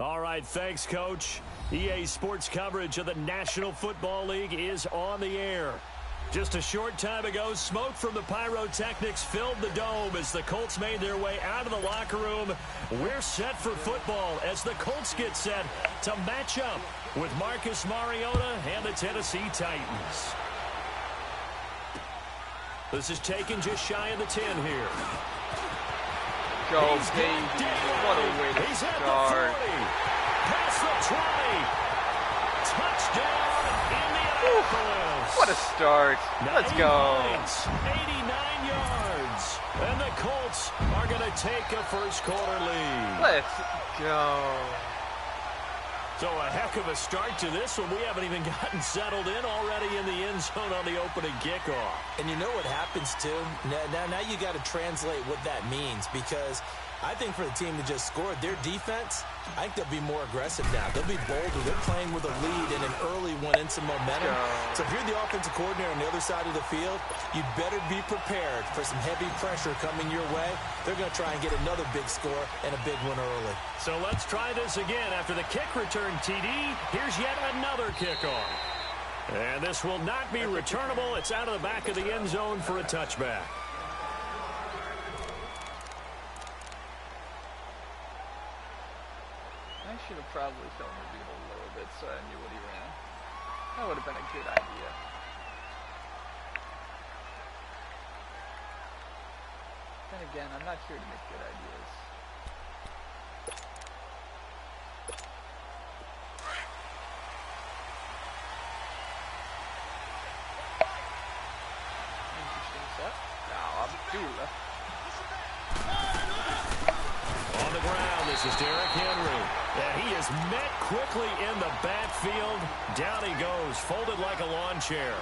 All right, thanks, Coach. EA Sports coverage of the National Football League is on the air. Just a short time ago, smoke from the pyrotechnics filled the dome as the Colts made their way out of the locker room. We're set for football as the Colts get set to match up with Marcus Mariota and the Tennessee Titans. This is taken just shy of the 10 here. Go, baby. What a way to start. Past the 20. Touchdown, Indianapolis. What a start. Let's go. 89 yards. And the Colts are going to take a first quarter lead. Let's go. So a heck of a start to this one. We haven't even gotten settled in already in the end zone on the opening kickoff. And you know what happens, too? Now you got to translate what that means, because I think for the team that just scored, their defense, I think they'll be more aggressive now. They'll be bolder. They're playing with a lead and an early one and some momentum. So if you're the offensive coordinator on the other side of the field, you better be prepared for some heavy pressure coming your way. They're going to try and get another big score and a big one early. So let's try this again. After the kick return TD, here's yet another kickoff. And this will not be returnable. It's out of the back of the end zone for a touchback. I should have probably thrown the dude a little bit so I knew what he ran. That would have been a good idea. Then again, I'm not here to make good ideas. Interesting set. Now, Abdullah. On the ground, this is Derrick Henry. And he is met quickly in the backfield. Down he goes, folded like a lawn chair.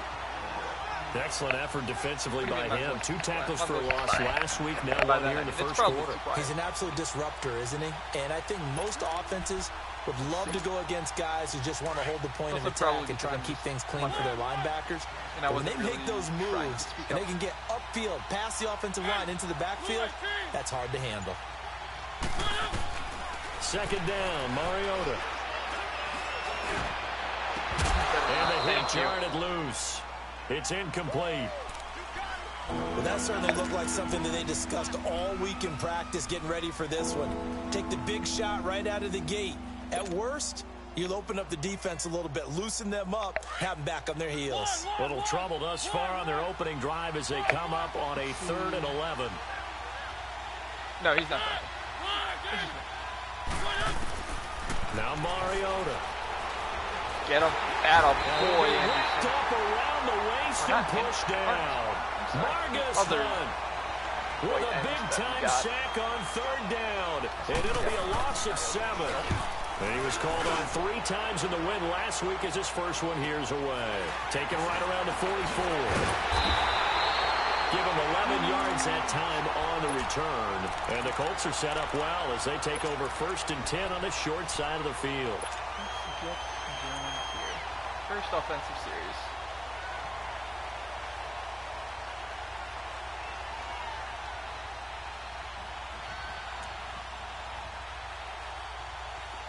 Excellent effort defensively by him. 2 tackles for a loss last week, now 1 here in the first quarter. He's an absolute disruptor, isn't he? And I think most offenses would love to go against guys who just want to hold the point of attack and try and keep things clean for their linebackers. But when they make those moves and they can get upfield, past the offensive line into the backfield, that's hard to handle. Second down, Mariota. And the hit jarred loose. It's incomplete. Well, that certainly looked like something that they discussed all week in practice getting ready for this one. Take the big shot right out of the gate. At worst, you'll open up the defense a little bit, loosen them up, have them back on their heels. Little trouble thus far on their opening drive as they come up on a 3rd and 11. No, he's not that. Now Mariota. Get him. Atta boy. Ripped up around the waist and pushed down. Marcus Hunt with a big-time sack on 3rd down. And it'll be a loss of 7. And he was called on 3 times in the win last week as his first one here's away. Taken right around the 44. Give him 11 yards that time on the return. And the Colts are set up well as they take over 1st and 10 on the short side of the field. First offensive series.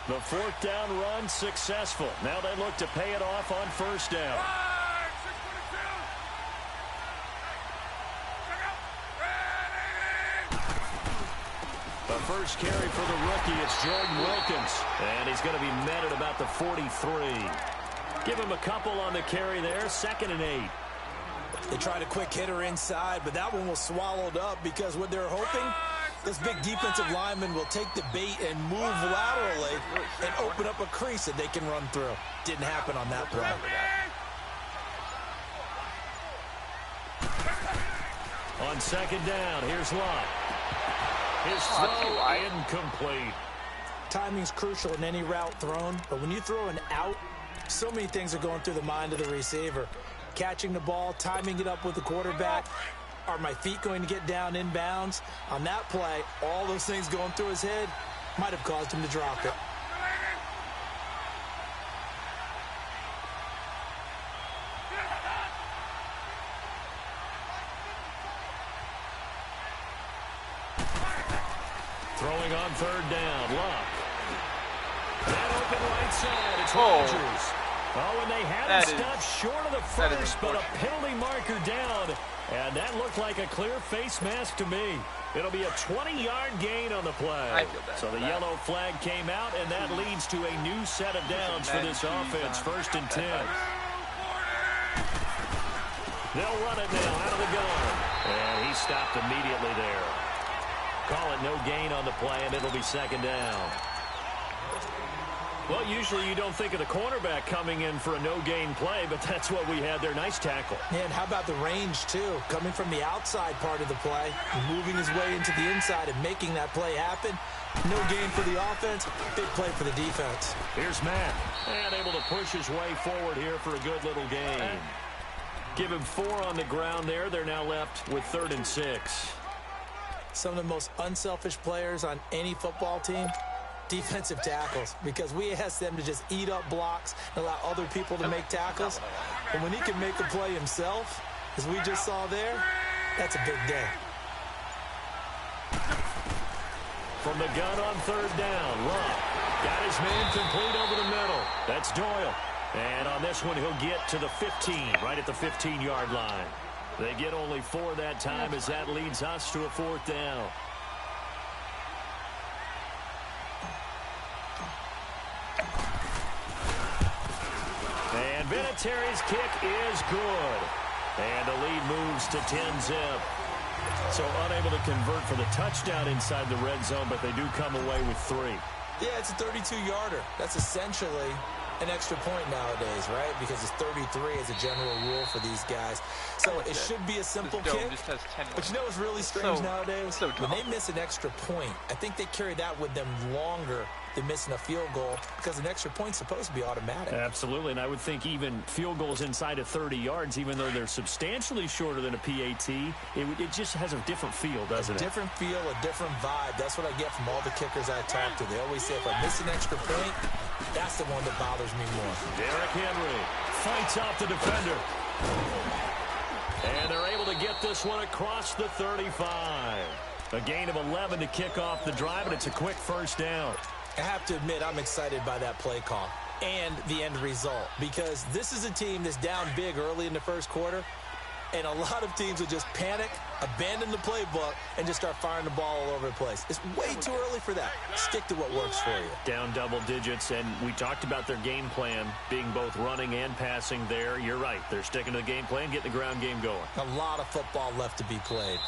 The 4th down run successful. Now they look to pay it off on 1st down. The first carry for the rookie, it's Jordan Wilkins. And he's going to be met at about the 43. Give him a couple on the carry there, 2nd and 8. They tried a quick hitter inside, but that one was swallowed up because what they're hoping, this big defensive lineman will take the bait and move laterally and open up a crease that they can run through. Didn't happen on that play. On 2nd down, here's Lott. His throw incomplete. Timing's crucial in any route thrown, but when you throw an out, so many things are going through the mind of the receiver. Catching the ball, timing it up with the quarterback. Are my feet going to get down inbounds? On that play, all those things going through his head might have caused him to drop it. Throwing on 3rd down, Lott. open right side. It's Rodgers. Oh, and they had him stopped short of the first, but a penalty marker down. And that looked like a clear face mask to me. It'll be a 20-yard gain on the play. So the yellow flag came out, and that leads to a new set of downs for this offense. 1st and 10. They'll run it now out of the gun. And he stopped immediately there. Call it no gain on the play, and it'll be 2nd down. Well, usually you don't think of the cornerback coming in for a no-gain play, but that's what we had there. Nice tackle. And how about the range, too? Coming from the outside part of the play, moving his way into the inside and making that play happen. No gain for the offense, big play for the defense. Here's Matt, and able to push his way forward here for a good little gain. Give him 4 on the ground there. They're now left with 3rd and 6. Some of the most unselfish players on any football team, defensive tackles, because we ask them to just eat up blocks and allow other people to make tackles. And when he can make a play himself, as we just saw there, that's a big day. From the gun on 3rd down, Love got his man complete over the middle. That's Doyle. And on this one, he'll get to the 15, right at the 15-yard line. They get only 4 that time as that leads us to a 4th down. And Vinatieri's kick is good. And the lead moves to 10-zip. So unable to convert for the touchdown inside the red zone, but they do come away with 3. Yeah, it's a 32-yarder. That's essentially an extra point nowadays, right? Because it's 33 as a general rule for these guys. So it should be a simple kick. But you know what's really strange nowadays? When they miss an extra point, I think they carry that with them longer than missing a field goal, because an extra point's supposed to be automatic. Absolutely, and I would think even field goals inside of 30 yards, even though they're substantially shorter than a PAT, it just has a different feel, doesn't it? A different feel, a different vibe. That's what I get from all the kickers I talk to. They always say if I miss an extra point, that's the one that bothers me more. Derrick Henry fights off the defender. And they're able to get this one across the 35. A gain of 11 to kick off the drive, and it's a quick 1st down. I have to admit, I'm excited by that play call and the end result, because this is a team that's down big early in the 1st quarter, and a lot of teams will just panic, abandon the playbook, and just start firing the ball all over the place. It's way too early for that. Stick to what works for you. Down double digits, and we talked about their game plan being both running and passing there. You're right. They're sticking to the game plan, getting the ground game going. A lot of football left to be played.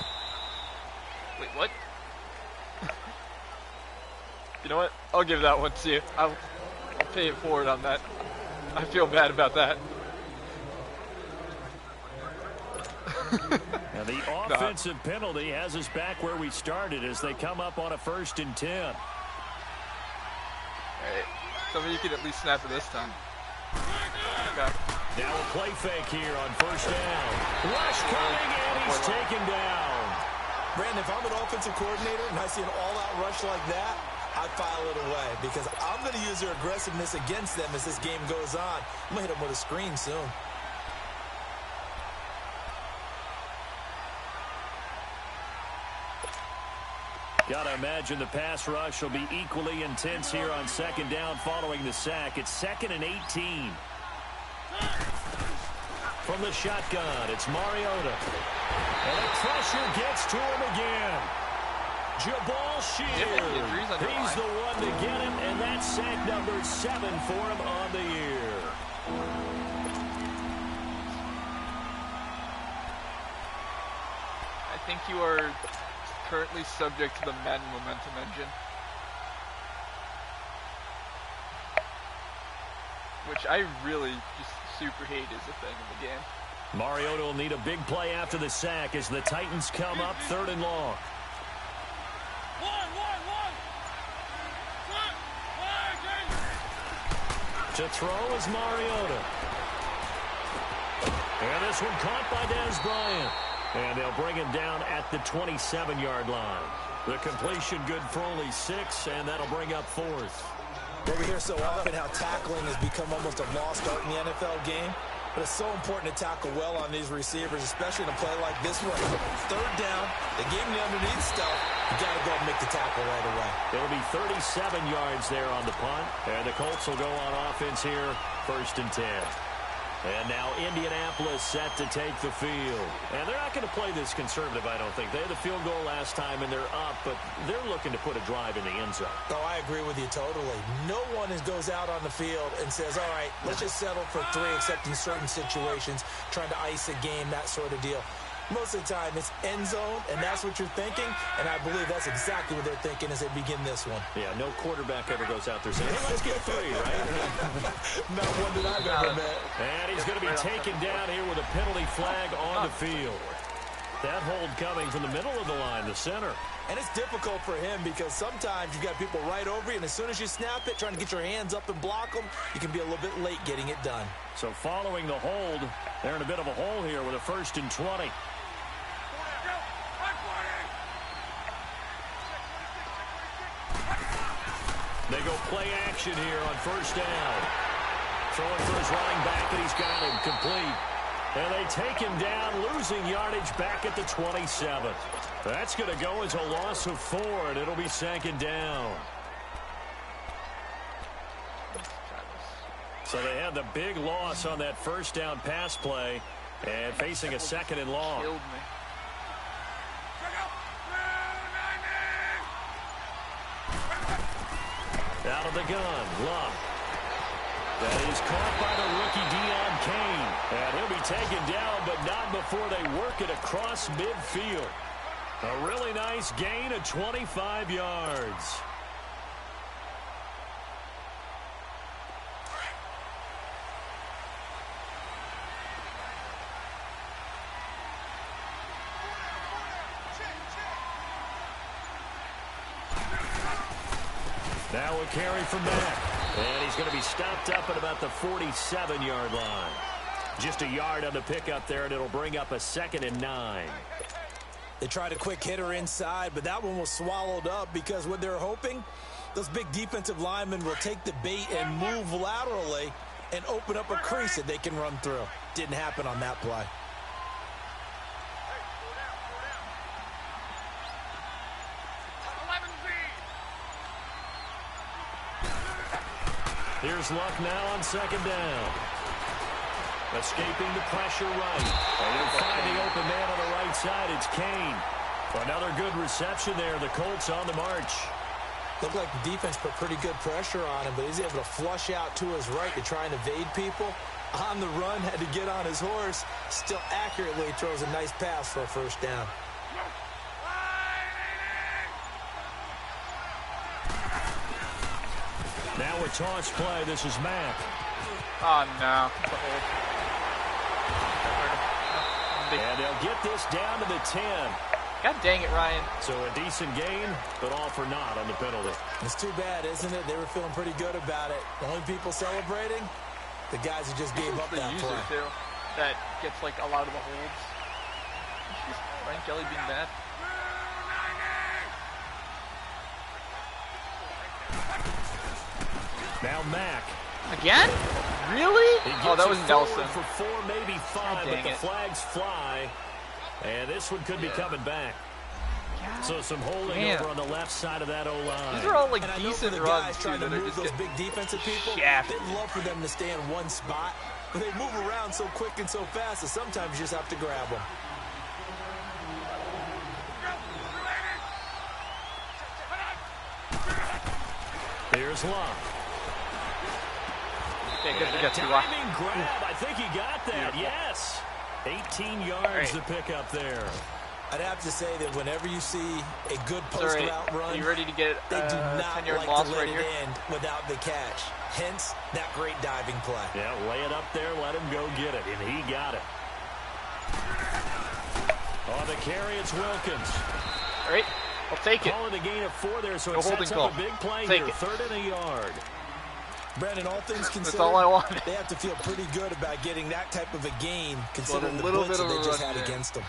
Wait, what? You know what? I'll give that one to you. I'll pay it forward on that. I feel bad about that. Now the offensive penalty has us back where we started as they come up on a 1st and 10. All right. Tell me you can at least snap it this time. Okay. Now a play fake here on 1st down. Rush coming, and he's taken down. Brandon, if I'm an offensive coordinator and I see an all-out rush like that, I file it away, because I'm going to use their aggressiveness against them as this game goes on. I'm going to hit them with a screen soon. Got to imagine the pass rush will be equally intense here on 2nd down following the sack. It's 2nd and 18. From the shotgun, it's Mariota. And the pressure gets to him again. Jabal Shears, he's the one to get him, and that's sack number 7 for him on the year. I think you are currently subject to the Madden momentum engine, which I really just super hate as a thing in the game. Mariota will need a big play after the sack as the Titans come up 3rd and long. To throw is Mariota. And this one caught by Dez Bryant. And they'll bring him down at the 27-yard line. The completion good for only 6, and that'll bring up 4th. Well, we hear so often how tackling has become almost a lost art in the NFL game. But it's so important to tackle well on these receivers, especially in a play like this one. Third down, they gave him the underneath stuff. You got to go and make the tackle right away. It'll be 37 yards there on the punt. And the Colts will go on offense here, 1st and 10. And now Indianapolis set to take the field. And they're not going to play this conservative, I don't think. They had the field goal last time, and they're up, but they're looking to put a drive in the end zone. Oh, I agree with you totally. No one goes out on the field and says, all right, let's just settle for 3, except in certain situations, trying to ice a game, that sort of deal. Most of the time, it's end zone, and that's what you're thinking, and I believe that's exactly what they're thinking as they begin this one. Yeah, no quarterback ever goes out there saying, hey, let's get 3, right? Not one that I've ever met. And he's going to be taken down here with a penalty flag on the field. That hold coming from the middle of the line, the center. And it's difficult for him because sometimes you've got people right over you, and as soon as you snap it, trying to get your hands up and block them, you can be a little bit late getting it done. So following the hold, they're in a bit of a hole here with a 1st and 20. They go play action here on 1st down. Throwing for his running back, and he's got him complete. And they take him down, losing yardage back at the 27. That's going to go as a loss of 4, and it'll be 2nd down. So they had the big loss on that 1st down pass play, and facing a 2nd and long. Killed me. Out of the gun, Luck. That is caught by the rookie Deion Kane. And he'll be taken down, but not before they work it across midfield. A really nice gain of 25 yards. Now a carry from Mack. And he's going to be stopped up at about the 47-yard line. Just a yard on the pickup there, and it'll bring up a 2nd and 9. They tried a quick hitter inside, but that one was swallowed up because what they're hoping, those big defensive linemen will take the bait and move laterally and open up a crease that they can run through. Didn't happen on that play. Here's Luck now on 2nd down. Escaping the pressure right. And he'll find the open man on the right side. It's Kane. Another good reception there. The Colts on the march. Looked like the defense put pretty good pressure on him, but he's able to flush out to his right to try and evade people. On the run, had to get on his horse. Still accurately throws a nice pass for a 1st down. Now a toss play. This is Mack. Oh, no. And they'll get this down to the 10. God dang it, Ryan. So a decent gain, but all for naught on the penalty. It's too bad, isn't it? They were feeling pretty good about it. The only people celebrating, the guys who just gave up the that user play. too, that gets like a lot of the holds. Ryan Kelly being bad. Now Mack. Again? Really? Oh, that was Nelson. For 4, maybe 5, but the flags fly. And this one could be coming back. So some holding over on the left side of that O-line. These are all like and decent the runs guys too. trying to That are move just those big defensive people. shafted. They'd love for them to stay in one spot, but they move around so quick and so fast that sometimes you just have to grab them. Here's Luck. Diving grab. I think he got that. Yes. 18 yards to pick up there. I'd have to say that whenever you see a good post route run, you ready to get they do not 10-yard like loss to let right it here? end without the catch. Hence, that great diving play. Yeah, lay it up there, let him go get it, and he got it. On the carry, it's Wilkins. All right, I'll take it. Calling a gain of 4 there, so No it sets holding up a big play Take here. it. 3rd and a yard. Brandon, all things considered, That's all I wanted. they have to feel pretty good about getting that type of a gain, considering the little blitz bit that of they a just run had there. against them.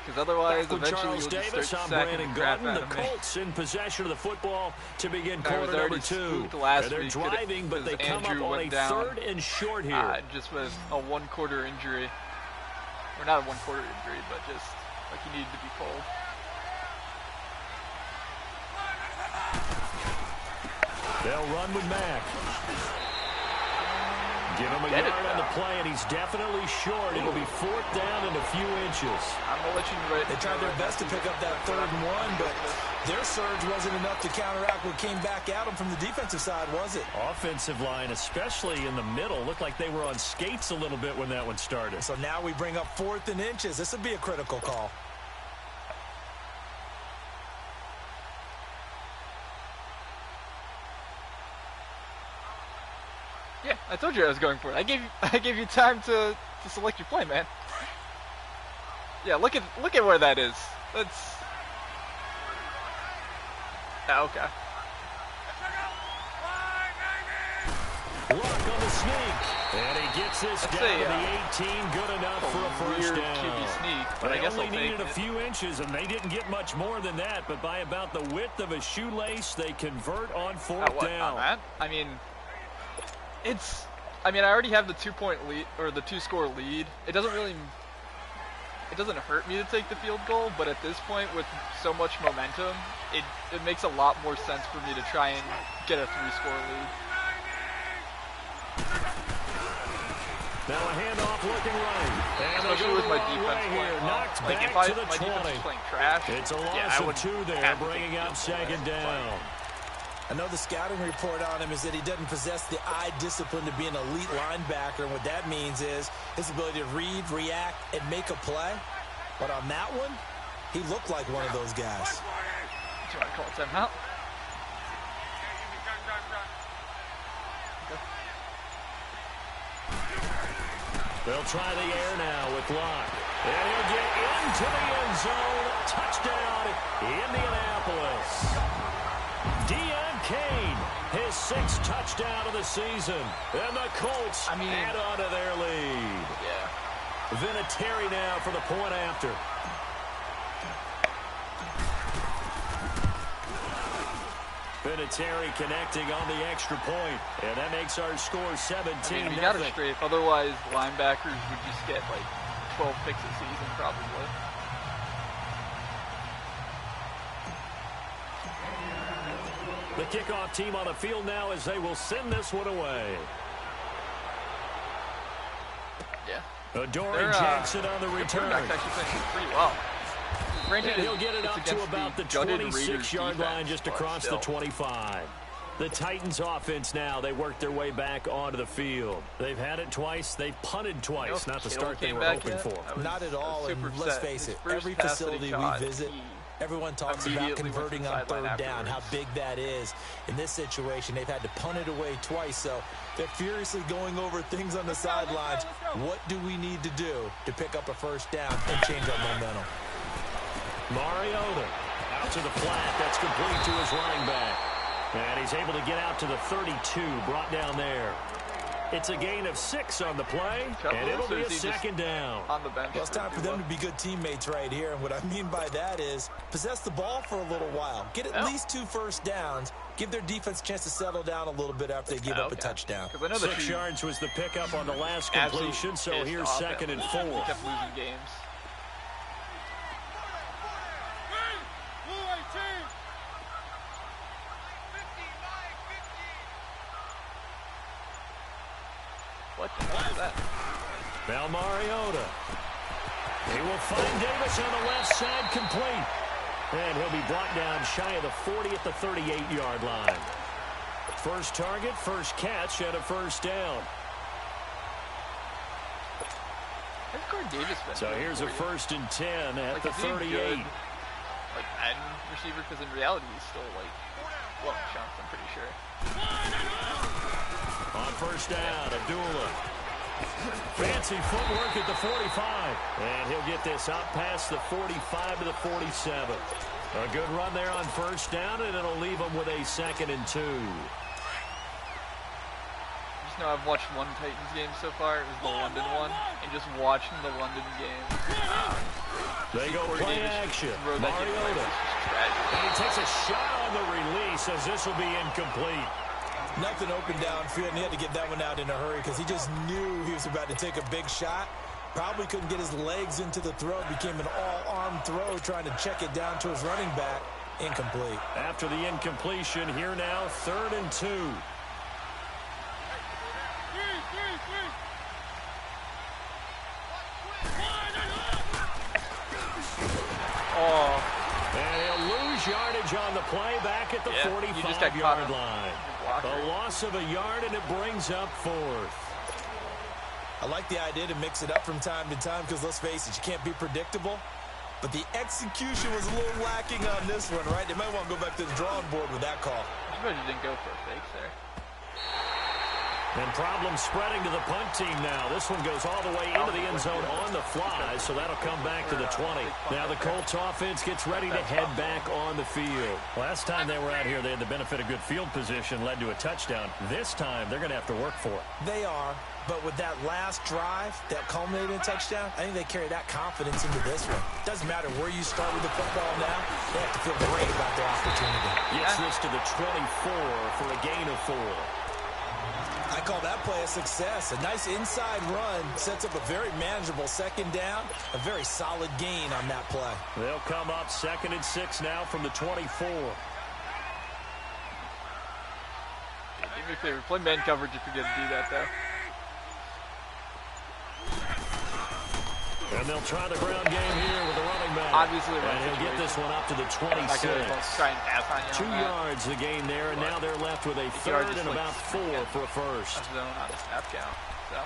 Because otherwise, Back with eventually Charles you'll just Davis, start I'm sacking Brandon the crap Gordon. out The of me. Colts in possession of the football to begin I was quarter already number 2. spooked last They're week driving, but they come Andrew up on a went down, 3rd and short here. Just with a 1/4 injury. Or not a 1/4 injury, but just like he needed to be pulled. They'll run with Mack. Give him a yard on the play, and he's definitely short. It'll be 4th down and a few inches. I'm going to let you right. They tried their best to pick up that 3rd and 1, but their surge wasn't enough to counteract what came back at them from the defensive side, was it? Offensive line, especially in the middle, looked like they were on skates a little bit when that one started. So now we bring up 4th and inches. This would be a critical call. Yeah, I told you I was going for it. I gave you time to select your play, man. Yeah, look at where that is. That's okay. Luck on the sneak, and he gets this down to the 18. Good enough for a first down. QB sneak, but they I guess only I'll take needed a it. few inches, and they didn't get much more than that. But by about the width of a shoelace, they convert on 4th down. On that? I mean, I already have the 2-point lead or the 2-score lead. It doesn't hurt me to take the field goal, but at this point, with so much momentum, it makes a lot more sense for me to try and get a 3-score lead. Now a handoff looking right. And especially with my defense playing well. Knocked Like back if my to the defense 20. is playing trash, It's a loss I of would 2 there, have to bringing take up the field 2nd down. I know the scouting report on him is that he doesn't possess the eye discipline to be an elite linebacker. And what that means is his ability to read, react, and make a play. But on that one, he looked like one of those guys. Do you want to call a timeout? Okay. They'll try the air now with Locke. And he'll get into the end zone. Touchdown, Indianapolis. Deion Kane, his 6th touchdown of the season. And the Colts add on to their lead. Yeah. Vinatieri now for the point after. Vinatieri connecting on the extra point. And that makes our score 17-0. We got it straight. Otherwise, linebackers would just get like 12 picks a season probably. The kickoff team on the field now as they will send this one away. Yeah. Adoree Jackson on the return. Actually playing pretty well. Granted, and he'll get it up to about the 26-yard line just across the 25. The Titans offense now, they work their way back onto the field. They've had it twice. They've punted twice. Not the start they were hoping for. Not at all. And let's face it, every facility we visit, everyone talks about converting on 3rd down, how big that is. In this situation, they've had to punt it away twice, so they're furiously going over things on the sidelines. What do we need to do to pick up a 1st down and change our momentum? Mariota out to the flat. That's complete to his running back. And he's able to get out to the 32, brought down there. It's a gain of 6 on the play, and it'll be a 2nd down. On the bench. Well, it's time for them to be good teammates right here, and what I mean by that is possess the ball for a little while. Get at least 2 first downs. Give their defense a chance to settle down a little bit after they give up a touchdown. 6 yards was the pickup on the last completion, so here's 2nd and 4. He kept losing games. What the hell is that? Now Mariota. He will find Davis on the left side, complete. And he'll be brought down shy of the 40 at the 38-yard line. First target, first catch, and a 1st down. So here's a 1st and 10 at the 38. Like end receiver, because in reality he's still like well chunks, I'm pretty sure. On 1st down, Abdullah. Fancy footwork at the 45. And he'll get this out past the 45 to the 47. A good run there on 1st down, and it'll leave him with a 2nd and 2. Just know I've watched one Titans game so far. It was the London one. And just watching the London game. They go play action. Mariota. And he takes a shot on the release as this will be incomplete. Nothing open downfield, and he had to get that one out in a hurry because he just knew he was about to take a big shot. Probably couldn't get his legs into the throw. Became an all-arm throw, trying to check it down to his running back. Incomplete. After the incompletion, here now, 3rd and 2. Oh. And he'll lose yardage on the play back at the 45-yard line. A loss of a yard, and it brings up 4th. I like the idea to mix it up from time to time because, let's face it, you can't be predictable. But the execution was a little lacking on this one, right? They might want to go back to the drawing board with that call. I suppose you didn't go for a fake there. And problems spreading to the punt team now. This one goes all the way into the end zone on the fly, so that'll come back to the 20. Now the Colts offense gets ready to head back on the field. Last time they were out here, they had the benefit of good field position, led to a touchdown. This time, they're going to have to work for it. They are, but with that last drive that culminated in a touchdown, I think they carry that confidence into this one. Doesn't matter where you start with the football now, they have to feel great about their opportunity. Gets this to the 24 for a gain of 4. I call that play a success. A nice inside run sets up a very manageable 2nd down. A very solid gain on that play. They'll come up 2nd and 6 now from the 24. Do me a favor, play man coverage if you're going to do that, though. And they'll try the ground game here with the running back. Obviously, and he'll get this one up to the 26. Try and pass on you 2 yards the gain there, and now they're left with a 3rd and about 4 for a first. A zone on the snap count. So.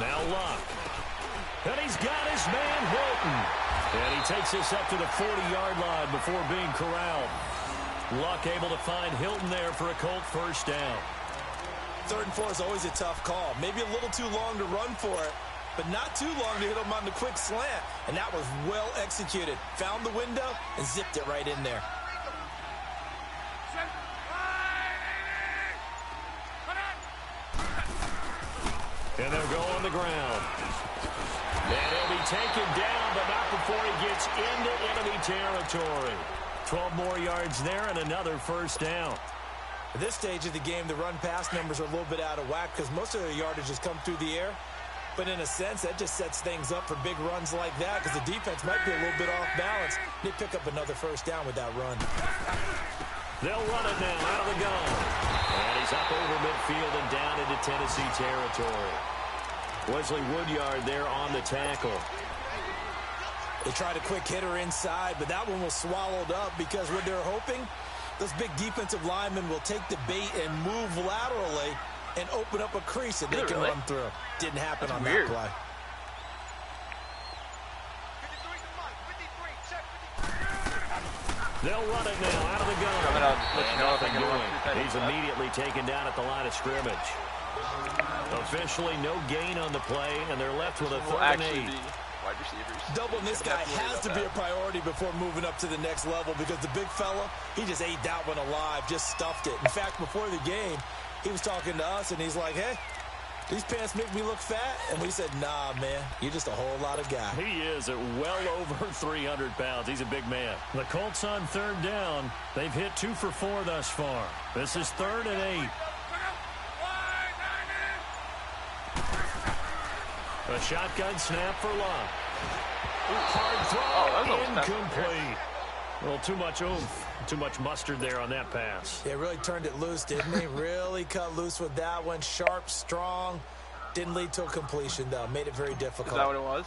Now Luck. And he's got his man Hilton. And he takes this up to the 40-yard line before being corralled. Luck able to find Hilton there for a Colt first down. 3rd and 4 is always a tough call. Maybe a little too long to run for it, but not too long to hit him on the quick slant. And that was well executed. Found the window and zipped it right in there. And they'll go on the ground. And he'll be taken down, but not before he gets into enemy territory. 12 more yards there and another first down. At this stage of the game, the run-pass numbers are a little bit out of whack because most of their yardage has come through the air. But in a sense, that just sets things up for big runs like that because the defense might be a little bit off balance. They pick up another first down with that run. They'll run it now out of the gun. And he's up over midfield and down into Tennessee territory. Wesley Woodyard there on the tackle. They tried a quick hitter inside, but that one was swallowed up because what they're hoping, those big defensive linemen will take the bait and move laterally and open up a crease that they can run through. Didn't happen on that play. They'll run it now out of the gun. He's immediately taken down at the line of scrimmage. Officially no gain on the play, and they're left with a 3rd and 8. Wide receivers. Doubling this guy has to be a priority before moving up to the next level because the big fella, he just ate that one alive, just stuffed it. In fact, before the game, he was talking to us, and he's like, hey, these pants make me look fat? And we said, nah, man, you're just a whole lot of guy. He is at well over 300 pounds. He's a big man. The Colts on 3rd down. They've hit 2 for 4 thus far. This is 3rd and 8. A shotgun snap for Luck. Hard throw, incomplete. A little too much oomph, too much mustard there on that pass. They really turned it loose, didn't they? Really cut loose with that one. Sharp, strong. Didn't lead to a completion, though. Made it very difficult. Is that what it was?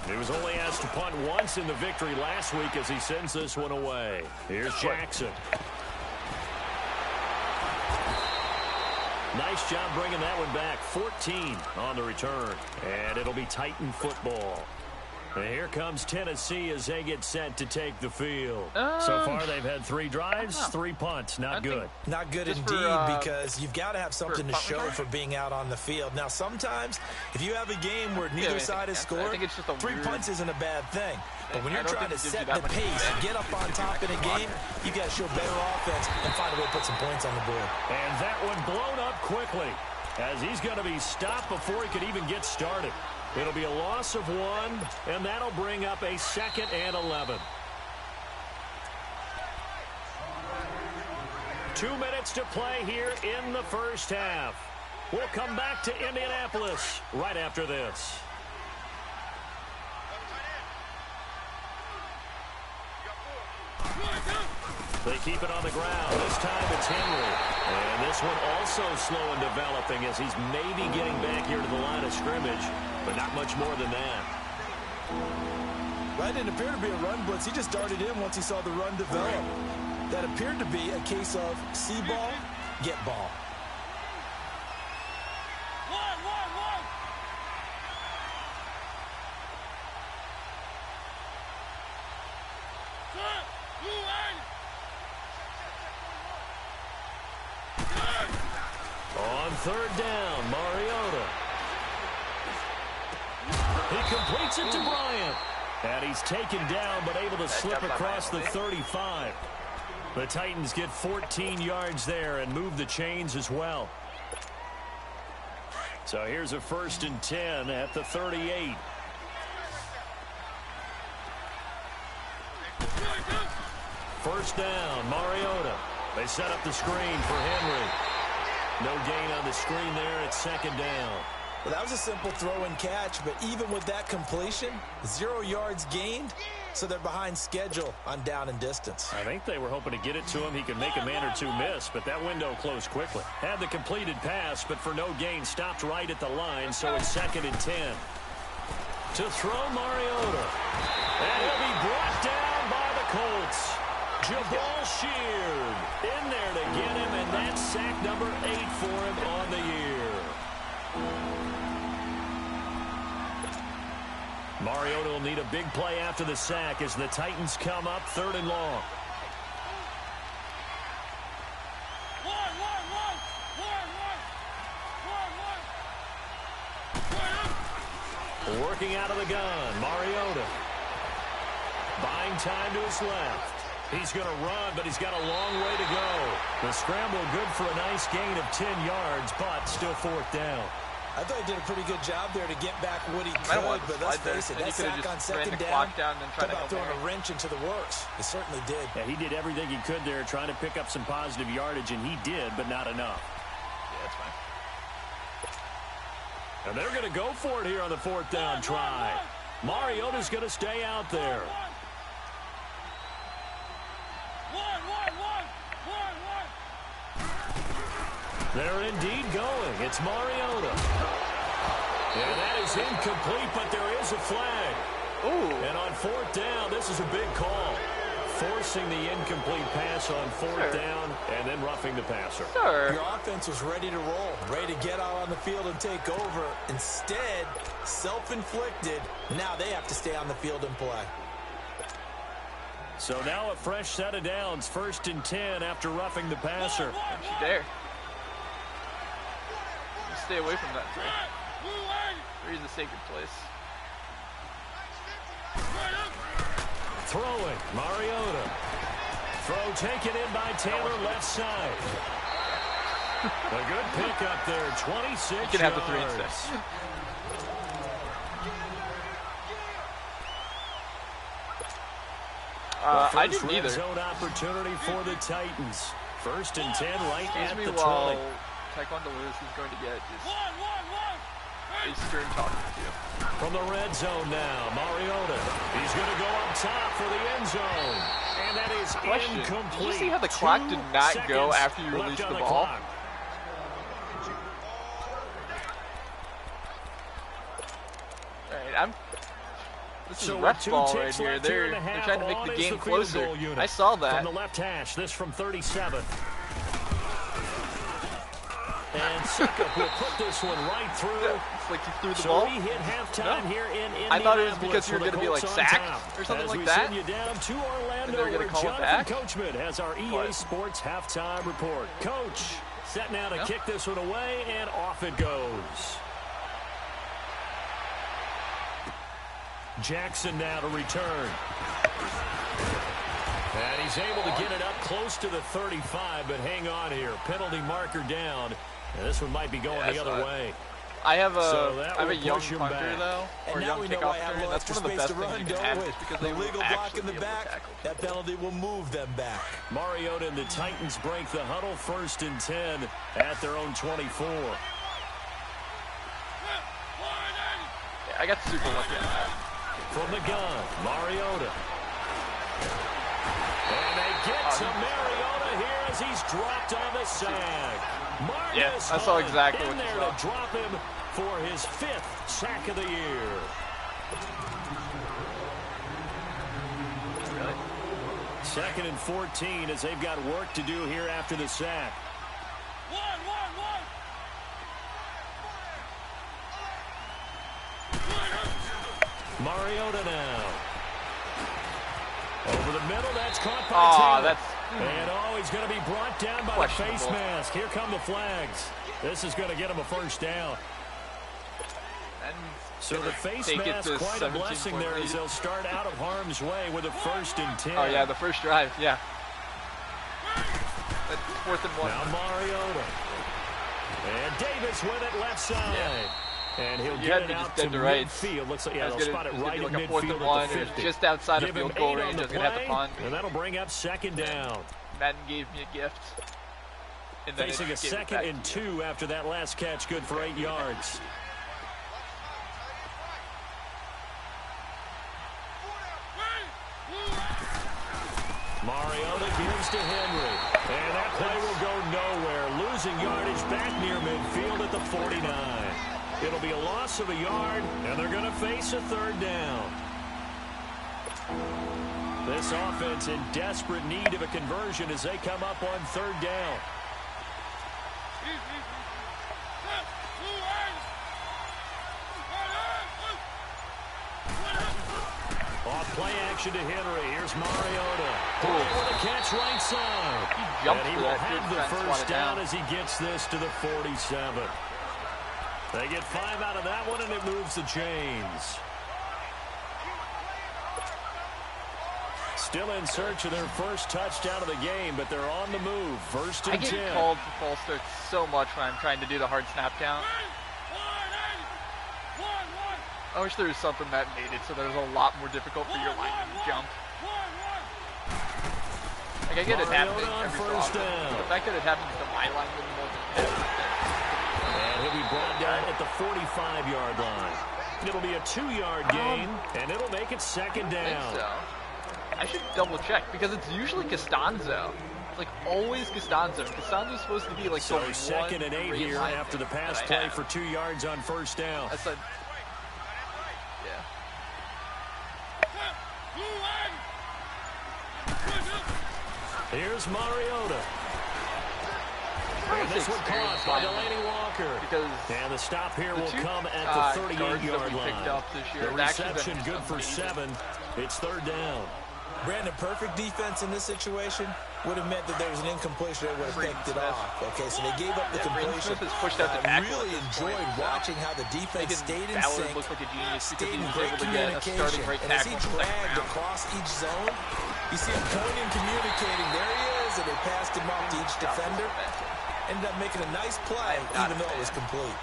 He was only asked to punt once in the victory last week as he sends this one away. Here's Jackson. Nice job bringing that one back. 14 on the return. And it'll be Titan football. And here comes Tennessee as they get set to take the field. So far, they've had 3 drives, 3 punts. Not good. Not good indeed, because you've got to have something to show for being out on the field. Now, sometimes, if you have a game where neither side has scored, 3 punts isn't a bad thing. But when you're trying to set the pace, get up on top in a game, you got to show better offense and find a way to put some points on the board. And that one blown up quickly, as he's going to be stopped before he could even get started. It'll be a loss of 1, and that'll bring up a 2nd and 11. 2 minutes to play here in the first half. We'll come back to Indianapolis right after this. They keep it on the ground. This time it's Henry. And this one also slow in developing as he's maybe getting back here to the line of scrimmage, but not much more than that. Right, it appeared to be a run blitz. He just darted in once he saw the run develop. That appeared to be a case of see ball, get ball. On 3rd down, Mariota. He completes it to Bryant. And he's taken down, but able to slip across the 35. The Titans get 14 yards there and move the chains as well. So here's a 1st and 10 at the 38. First down, Mariota. They set up the screen for Henry. No gain on the screen there at 2nd down. Well, that was a simple throw and catch, but even with that completion, 0 yards gained, so they're behind schedule on down and distance. I think they were hoping to get it to him. He could make a man or 2 miss, but that window closed quickly. Had the completed pass, but for no gain, stopped right at the line, so it's 2nd and 10. To throw Mariota. And he'll be brought down by the Colts. Jabal Sheard in there to get him, and that's sack number 8 for him on the year. Mariota will need a big play after the sack as the Titans come up 3rd and long. Working out of the gun, Mariota. Buying time to his left. He's going to run, but he's got a long way to go. The scramble good for a nice gain of 10 yards, but still 4th down. I thought he did a pretty good job there to get back what he could, but let's face it, that sack on 2nd down, talk about throwing a wrench into the works. It certainly did. Yeah, he did everything he could there trying to pick up some positive yardage, and he did, but not enough. Yeah, that's fine. And they're going to go for it here on the 4th down try. Mariota's going to stay out there. They're indeed going. It's Mariota. And that is incomplete, but there is a flag. Ooh. And on 4th down, this is a big call. Forcing the incomplete pass on 4th down and then roughing the passer. Your offense was ready to roll, ready to get out on the field and take over. Instead, self-inflicted. Now they have to stay on the field and play. So now a fresh set of downs. 1st and 10 after roughing the passer. Don't you dare. Stay away from that three. Three's a sacred place. Throwing, Mariota. Throw taken in by Taylor, left side. A good pickup there, 26 yards. You can have the 3 and 6. I didn't either. Zone opportunity for the Titans. 1st and 10 right at the 20. Taekwondo Lewis is going to get just a stern talking to you. From the red zone now, Mariota. He's going to go up top for the end zone. And that is incomplete. Did you see how the clock did not go after you released the ball? Alright, this is a ref ball right here. They're trying to make the game closer. I saw that. From the left hash, this from 37. And Suckup will put this one right through. It's like he threw the So ball. we hit halftime here in Indianapolis. I thought it was because you were going to be like sacked or something like that. As we send you down to Orlando, they're gonna where call it back. Jonathan Coachman has our EA Sports halftime report. Coach set now to kick this one away, and off it goes. Jackson now to return. And he's able to get it up close to the 35, but hang on here. Penalty marker down. And this one might be going the other way. I have a, So I have a young punter, though, or And young now we know kickoff why punter. have That's one of the best things you can have because they the will legal block actually in the be able to back. tackle. That penalty will move them back. Mariota and the Titans break the huddle, 1st and 10 at their own 24. Yeah, I got super lucky on that. From the gun, Mariota. And they get to Mariota here as he's dropped on the sack. Marcus Yeah, I saw exactly in what you there saw. to drop him for his 5th sack of the year. Really? 2nd and 14 as they've got work to do here after the sack. Mariota now. Over the middle, that's caught by Taylor. And he's going to be brought down by the face mask. Here come the flags. This is going to get him a first down. So the face mask, quite a blessing there as they'll start out of harm's way with a 1st and 10. Oh, yeah, the first drive, yeah. That's 4th and 1. Now Mariota. And Davis with it left side. Yeah. And he'll get it out to midfield. Looks like, they'll spot it right in midfield at the 50. Just outside of field goal range. I was going to have to punt. And that'll bring up 2nd down. Madden gave me a gift. And then Facing a 2nd and 2 after that last catch, good for 8 yards. Mariota gives to Henry. And that play will go nowhere. Losing yardage back near midfield at the 49. It'll be a loss of a yard, and they're going to face a 3rd down. This offense in desperate need of a conversion as they come up on 3rd down. Off play action to Henry. Here's Mariota. With a catch right side. And he will have the first down as he gets this to the 47. They get 5 out of that one, and it moves the chains. Still in search of their first touchdown of the game, but they're on the move. 1st and 10. I get called for false starts so much when I'm trying to do the hard snap count. I wish there was something that made it so there's a lot more difficult for your lineman to jump. Like, I get it happening every so often. The fact that it happens to my lineman more than him. And he'll be brought down at the 45-yard line. It'll be a 2-yard gain, and it'll make it 2nd down. I think so. I should double check because it's usually Costanzo. It's like always Costanzo. Costanzo's supposed to be like so 2nd and 8 here after the pass play for 2 yards on 1st down. That's a, Here's Mariota. And this one caught by Delaney Walker. And the stop here will come at the 38-yard line. The reception good for 7. It's 3rd down. Brandon, perfect defense in this situation would have meant that there was an incompletion that would have picked it off. Okay, so they gave up the completion. I really enjoyed watching how the defense stayed in sync, stayed in great communication. And as he dragged across each zone, you see him pointing and communicating. There he is, and they passed him off to each defender. Ended up making a nice play, even though it was complete.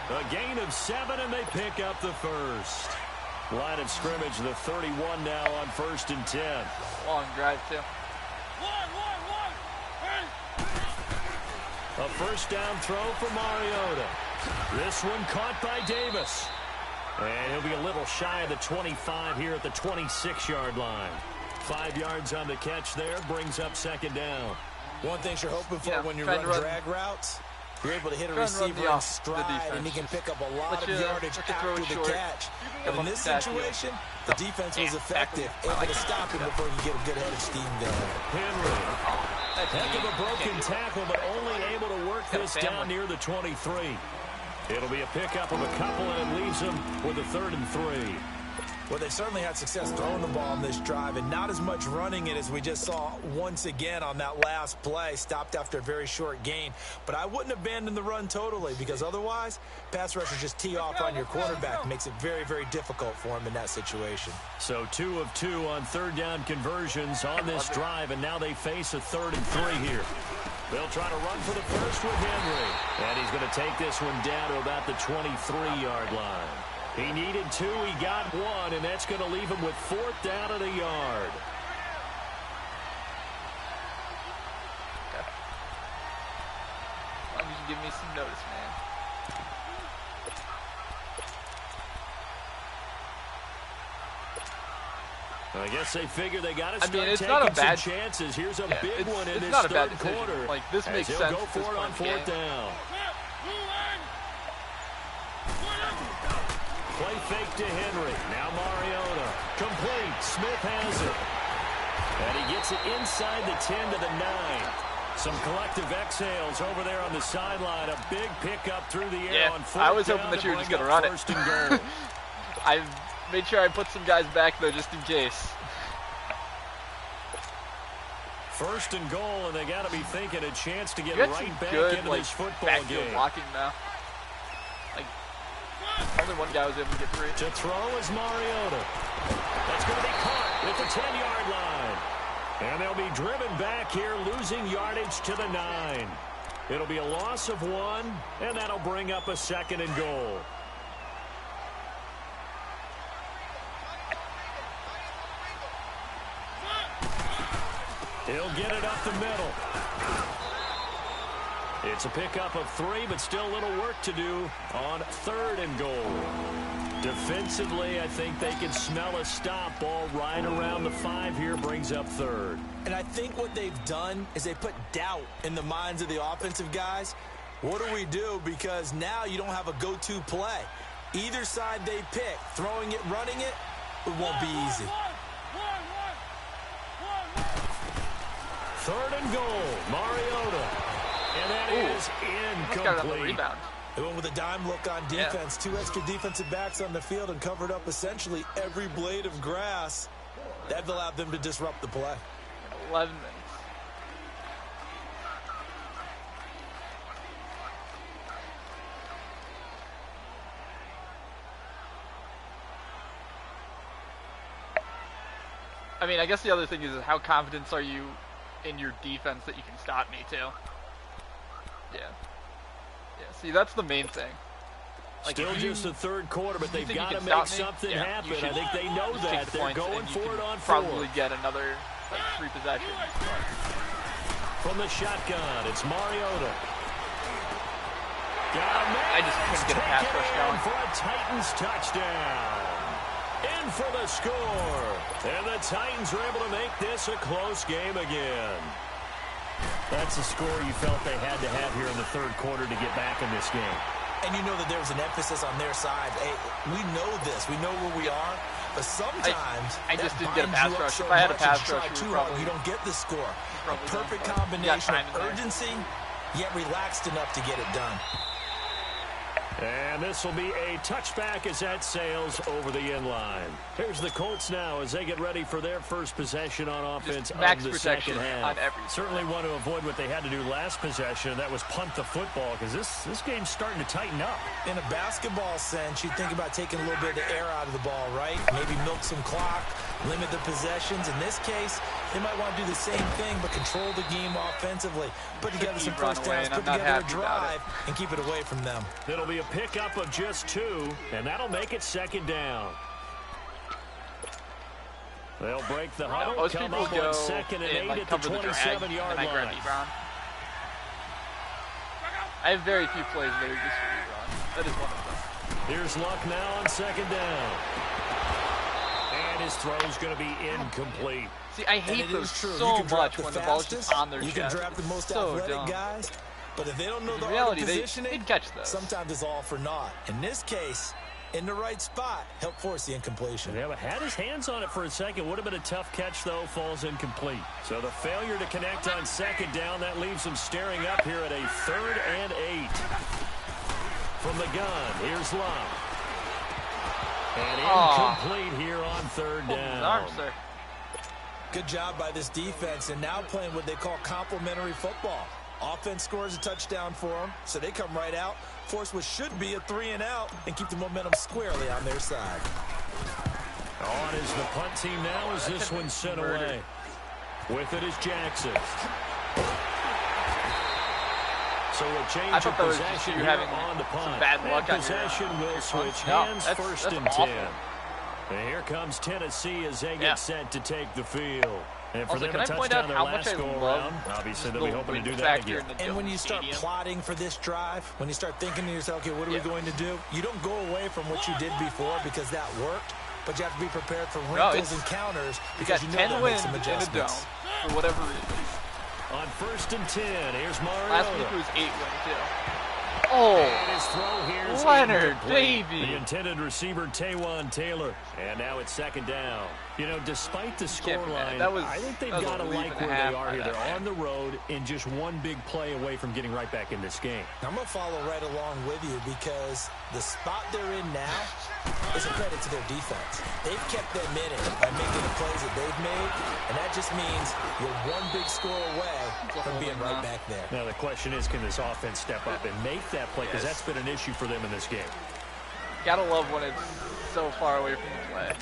A gain of 7, and they pick up the first. Line of scrimmage, the 31 now on 1st and 10. Long drive, too. A 1st down throw for Mariota. This one caught by Davis. And he'll be a little shy of the 25 here at the 26-yard line. 5 yards on the catch there, brings up 2nd down. One thing you're hoping for when you run drag routes, you're able to hit a receiver in stride, and he can pick up a lot of yardage after the catch. But in this situation, the defense was effective, able to stop him before he could get a good head of steam going. Henry. Heck of a broken tackle, but only able to work this down near the 23. It'll be a pickup of a couple, and it leaves them with a 3rd and 3. Well, they've certainly had success throwing the ball on this drive and not as much running it as we just saw once again on that last play. Stopped after a very short gain. But I wouldn't abandon the run totally, because otherwise, pass rushers just tee off on your quarterback. Makes it very, very difficult for him in that situation. So 2 of 2 on 3rd down conversions on this drive, and now they face a 3rd and 3 here. They'll try to run for the first with Henry. And he's going to take this one down to about the 23-yard line. He needed 2, he got 1, and that's going to leave him with 4th down at a yard. Okay. As long as you give me some notice, man. I guess they figure they got to start it's taking not a bad some chances. Here's a big one in this not a third bad quarter. Like, this makes he'll sense. Go for it on 4th down. Play fake to Henry. Now Mariota. Complete. Smith has it. And he gets it inside the 10 to the 9. Some collective exhales over there on the sideline. A big pickup through the air on 4th down. I was hoping that you were just going to run it. First and goal. I made sure I put some guys back, though, just in case. First and goal, and they got to be thinking a chance to get right back into this football game. Blocking now. Like, only one guy was able to get through. To throw is Mariota. That's going to be caught at the 10-yard line. And they'll be driven back here, losing yardage to the 9. It'll be a loss of 1, and that'll bring up a 2nd and goal. He'll get it up the middle. It's a pickup of 3, but still a little work to do on 3rd and goal. Defensively, I think they can smell a stop. Ball right around the 5 here, brings up 3rd. And I think what they've done is they put doubt in the minds of the offensive guys. What do we do? Because now you don't have a go-to play. Either side they pick, throwing it, running it, it won't be easy. 3rd and goal, Mariota. And that is incomplete. Got it on the rebound. They went with a dime look on defense. 2 extra defensive backs on the field and covered up essentially every blade of grass. That allowed them to disrupt the play. 11 minutes. I mean, I guess the other thing is how confident are you in your defense that you can stop me too? Yeah. Yeah, see, that's the main thing. Like, still just the 3rd quarter, but they've got to make something happen. I think they know that. They're going for it on 4. Probably get another 3 possessions. From the shotgun, it's Mariota. I just couldn't get a pass rush going. For a Titans touchdown. In for the score. And the Titans are able to make this a close game again. That's a score you felt they had to have here in the 3rd quarter to get back in this game. And you know that there was an emphasis on their side. Hey, we know this. We know where we are. But sometimes I just didn't get a pass rush. If I had a pass rush, you don't get the score. A perfect combination of urgency, yet relaxed enough to get it done. And this will be a touchback as that sails over the end line. Here's the Colts now as they get ready for their first possession on offense of the second half. Certainly want to avoid what they had to do last possession, and that was punt the football, because this game's starting to tighten up. In a basketball sense, you think about taking a little bit of the air out of the ball, right? Maybe milk some clock, limit the possessions. In this case, they might want to do the same thing, but control the game offensively. Put together some first downs, put together a drive, and keep it away from them. It'll be a pickup of just 2, and that'll make it 2nd down. They'll break the huddle, most come people up go on 2nd and 8 at the 27-yard line. I have very few plays that are just for rerun. That is one of them. Here's Luck now on 2nd down. And his throw's going to be incomplete. See, I hate those so much when the ball's just on their chest. You can draft the most athletic guys, but if they don't know the reality, positioning, they'd catch those. Sometimes it's all for naught. In this case, in the right spot, help force the incompletion. Yeah, but had his hands on it for a second. Would have been a tough catch, though. Falls incomplete. So the failure to connect on second down, that leaves him staring up here at a 3rd and 8. From the gun, here's Love. And incomplete here on 3rd down. Arms, sir. Good job by this defense, and now playing what they call complementary football. Offense scores a touchdown for them, so they come right out, force what should be a 3-and-out, and keep the momentum squarely on their side. On is the punt team now as this one's sent away. With it is Jackson. So a change of possession here on the punt. Bad luck on possession will switch hands, 1st and 10. And here comes Tennessee as they get set to take the field. And for them to touch down their last go-around, obviously they'll be hoping to do that again. And when you start plotting for this drive, when you start thinking to yourself, okay, what are we going to do? You don't go away from what you did before because that worked, but you have to be prepared for wrinkles and counters because you know they'll make some adjustments. For whatever reason. On 1st and 10, here's Mario. Last week it was 8 wins, too. Oh, and his throw here is Leonard, baby. The intended receiver, Taywan Taylor. And now it's 2nd down. You know, despite the scoreline, I think they've got to like where they are here. They're on the road and just one big play away from getting right back in this game. I'm going to follow right along with you because the spot they're in now is a credit to their defense. They've kept them in it by making the plays that they've made, and that just means you're one big score away from being right back there. Now the question is, can this offense step up and make that play? Because that's been an issue for them in this game. Gotta love when it's so far away from the play.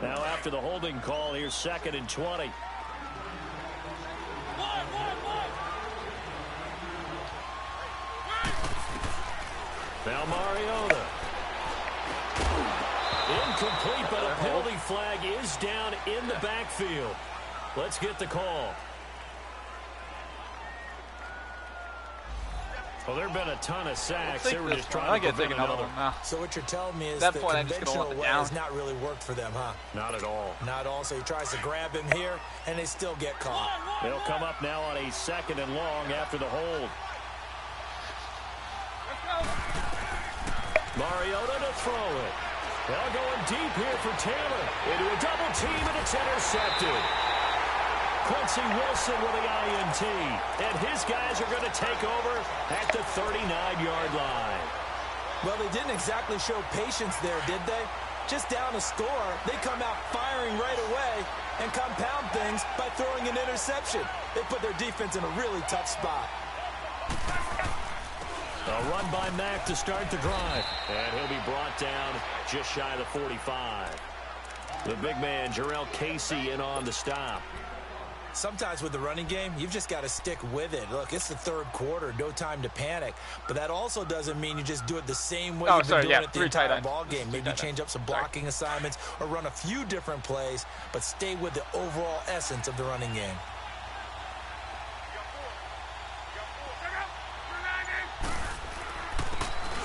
Now after the holding call, here's 2nd and 20. Now Mariota. Incomplete, but a penalty flag is down in the backfield. Let's get the call. Well, there have been a ton of sacks. They were just trying to prevent another one. Now. So what you're telling me is that the point, conventional way has not really worked for them, huh? Not at all. Not at all. So he tries to grab him here, and they still get caught. They'll come up now on a 2nd and long after the hold. Mariota to throw it. They're going deep here for Taylor. Into a double team, and it's intercepted. Quincy Wilson with the INT. And his guys are going to take over at the 39-yard line. Well, they didn't exactly show patience there, did they? Just down a score, they come out firing right away and compound things by throwing an interception. They put their defense in a really tough spot. A run by Mack to start the drive. And he'll be brought down just shy of the 45. The big man, Jarrell Casey, in on the stop. Sometimes with the running game, you've just got to stick with it. Look, it's the 3rd quarter, no time to panic. But that also doesn't mean you just do it the same way you've been doing it the entire ball game. Maybe change up some blocking assignments or run a few different plays, but stay with the overall essence of the running game.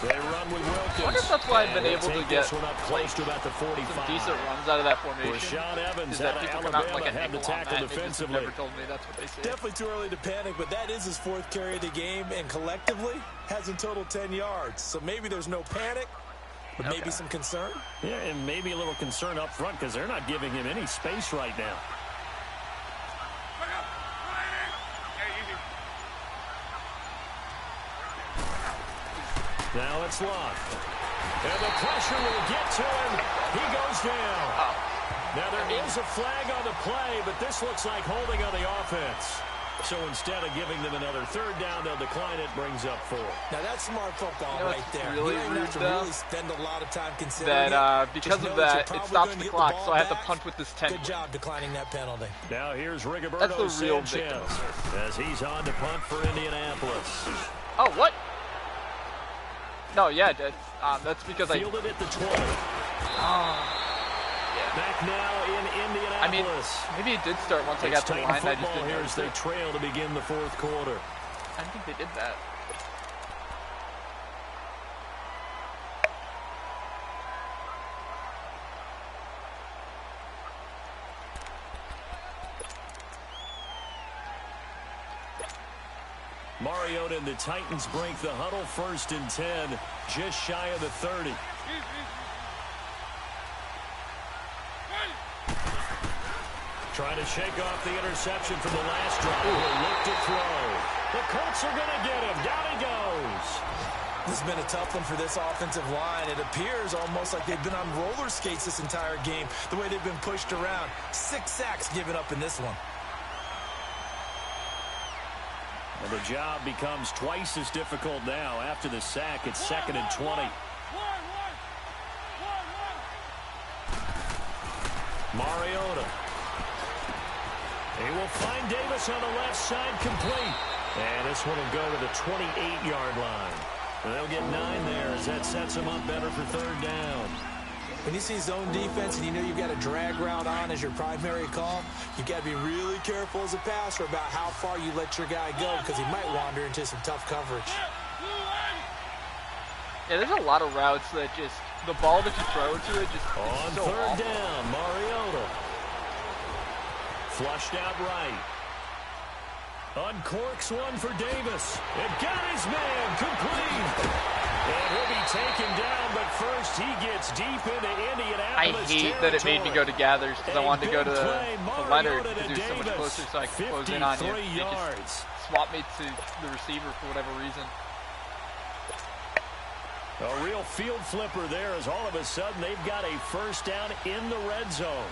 They run with Wilkins. I wonder if that's why I've been able to get one up close to about the 45. Some decent runs out of that formation. Rashawn Evans is that people come out like a had the tackle defensively. Never told me that's what they say. Definitely too early to panic, but that is his 4th carry of the game, and collectively has in total 10 yards. So maybe there's no panic, but maybe some concern. Yeah, and maybe a little concern up front because they're not giving him any space right now. Now it's Love. And the pressure will get to him. He goes down. Now there is a flag on the play, but this looks like holding on the offense. So instead of giving them another 3rd down, they'll decline it, brings up 4. Now that's smart football right there. Really you don't have to really spend a lot of time considering that because of that, it stops the clock, so I have to punt with this 10. Good job declining that penalty. Now here's Rigoberto Sanchez as he's on to punt for Indianapolis. Oh, what? No, yeah, that's because I fielded at the 20. Back now in Indianapolis. I mean, maybe it did start once I got to the line. I just didn't here as they trail to begin the 4th quarter. I don't think they did that. Mariota and the Titans break the huddle, 1st and 10, just shy of the 30. Trying to shake off the interception from the last drive. He'll look to throw. The Colts are going to get him. Down he goes. This has been a tough one for this offensive line. It appears almost like they've been on roller skates this entire game, the way they've been pushed around. 6 sacks given up in this one. And the job becomes twice as difficult now. After the sack, it's 2nd and 20. Mariota. He will find Davis on the left side, complete. And this one will go to the 28-yard line. And they'll get 9 there as that sets him up better for 3rd down. When you see zone defense and you know you've got a drag route on as your primary call, you've got to be really careful as a passer about how far you let your guy go because he might wander into some tough coverage. Yeah, there's a lot of routes that just, the ball that you throw to it just on so 3rd awful. down, Mariota. Flushed out right. Uncorks one for Davis. It got his man, complete. And he'll be taken down, but first he gets deep into Indianapolis I hate that it made me go to Gathers because I wanted to go to Leonard because he was so much closer so I could close in on you. They just swapped me to the receiver for whatever reason. A real field flipper there as all of a sudden they've got a 1st down in the red zone.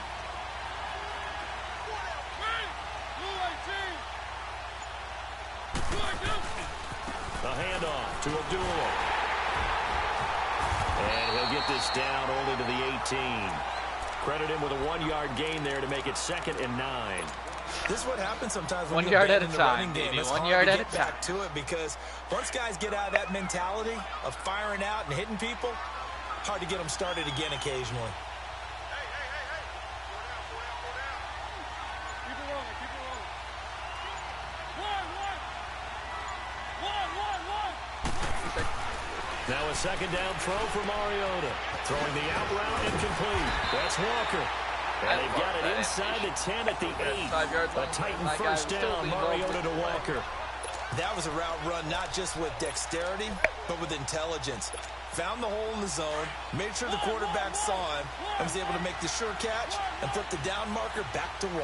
The handoff to Abdullah. And he'll get this down only to the 18. Credit him with a 1-yard gain there to make it 2nd and 9. This is what happens sometimes when 1 yard at a in the time, running game. baby. It's 1 hard yard to at a get time. back to it because once guys get out of that mentality of firing out and hitting people, hard to get them started again occasionally. Now a 2nd down throw for Mariota. Throwing the out route incomplete. That's Walker. And they've got it inside the 10 at the 8. A Titan 1st down, Mariota to Walker. That was a route run not just with dexterity, but with intelligence. Found the hole in the zone, made sure the quarterback saw him, and was able to make the sure catch and flip the down marker back to 1.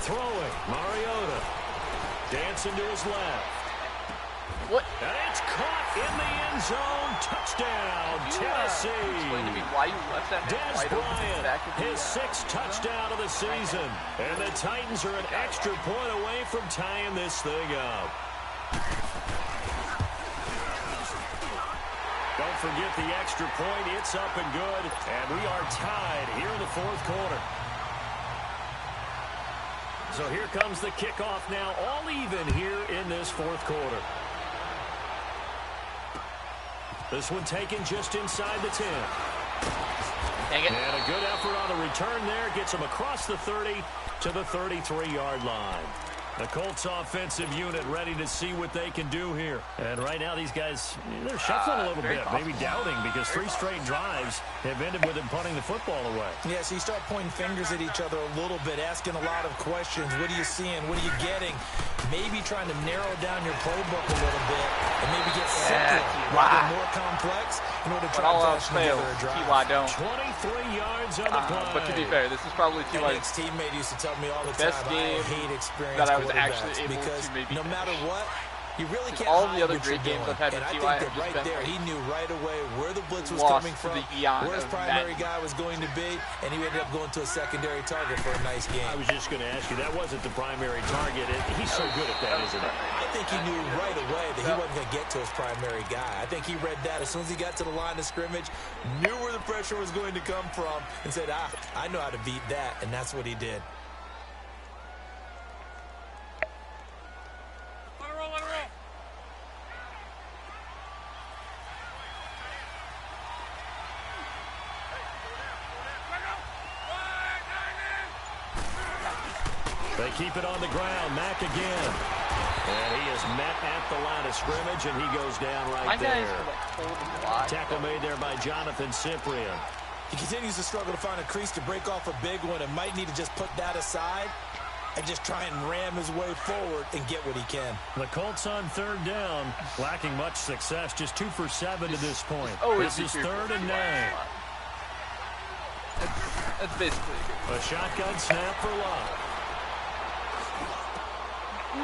Throwing, Mariota. Dancing to his left. What? And it's caught in the end zone. Touchdown, Tennessee. Explain to me why you left that man Des wide open Bryant, back of the, his 6th touchdown of the season. And the Titans are an extra point away from tying this thing up. Don't forget the extra point. It's up and good. And we are tied here in the 4th quarter. So here comes the kickoff now, all even here in this 4th quarter. This one taken just inside the 10. Dang it. And a good effort on the return there. Gets him across the 30 to the 33-yard line. The Colts offensive unit ready to see what they can do here. And right now these guys, they're shuffling a little bit, maybe doubting because 3 straight drives have ended with them punting the football away. Yeah, so you start pointing fingers at each other a little bit, asking a lot of questions. What are you seeing? What are you getting? Maybe trying to narrow down your playbook a little bit and maybe get simpler rather than more complex in order to try to pass together a drive. T.Y. don't. 23 yards on the play. But to be fair, this is probably T.Y.'s ex-teammate used to tell me all the best time, game I hate experience that I was actually able because to maybe no matter what, you really can't all hide the other what great you're games doing. I've had with And I T.Y. think that have right just been there, he knew right away where the blitz was lost coming to from, the eon where his of primary Madden. guy was going to be, and he ended up going to a secondary target for a nice game. I was just going to ask you, that wasn't the primary target. He's so good at that, isn't he? I think he knew right away that he wasn't going to get to his primary guy. I think he read that as soon as he got to the line of scrimmage, knew where the pressure was going to come from, and said, I know how to beat that, and that's what he did. They keep it on the ground. Mack again. And he is is met at the line of scrimmage, and he goes down right there. Tackle made there by Jonathan Cyprien. He continues to struggle to find a crease to break off a big one and might need to just put that aside and just try and ram his way forward and get what he can. The Colts on third down, lacking much success, just 2 for 7 to this point. This is 3rd and 9. That's basically a shotgun snap for Love.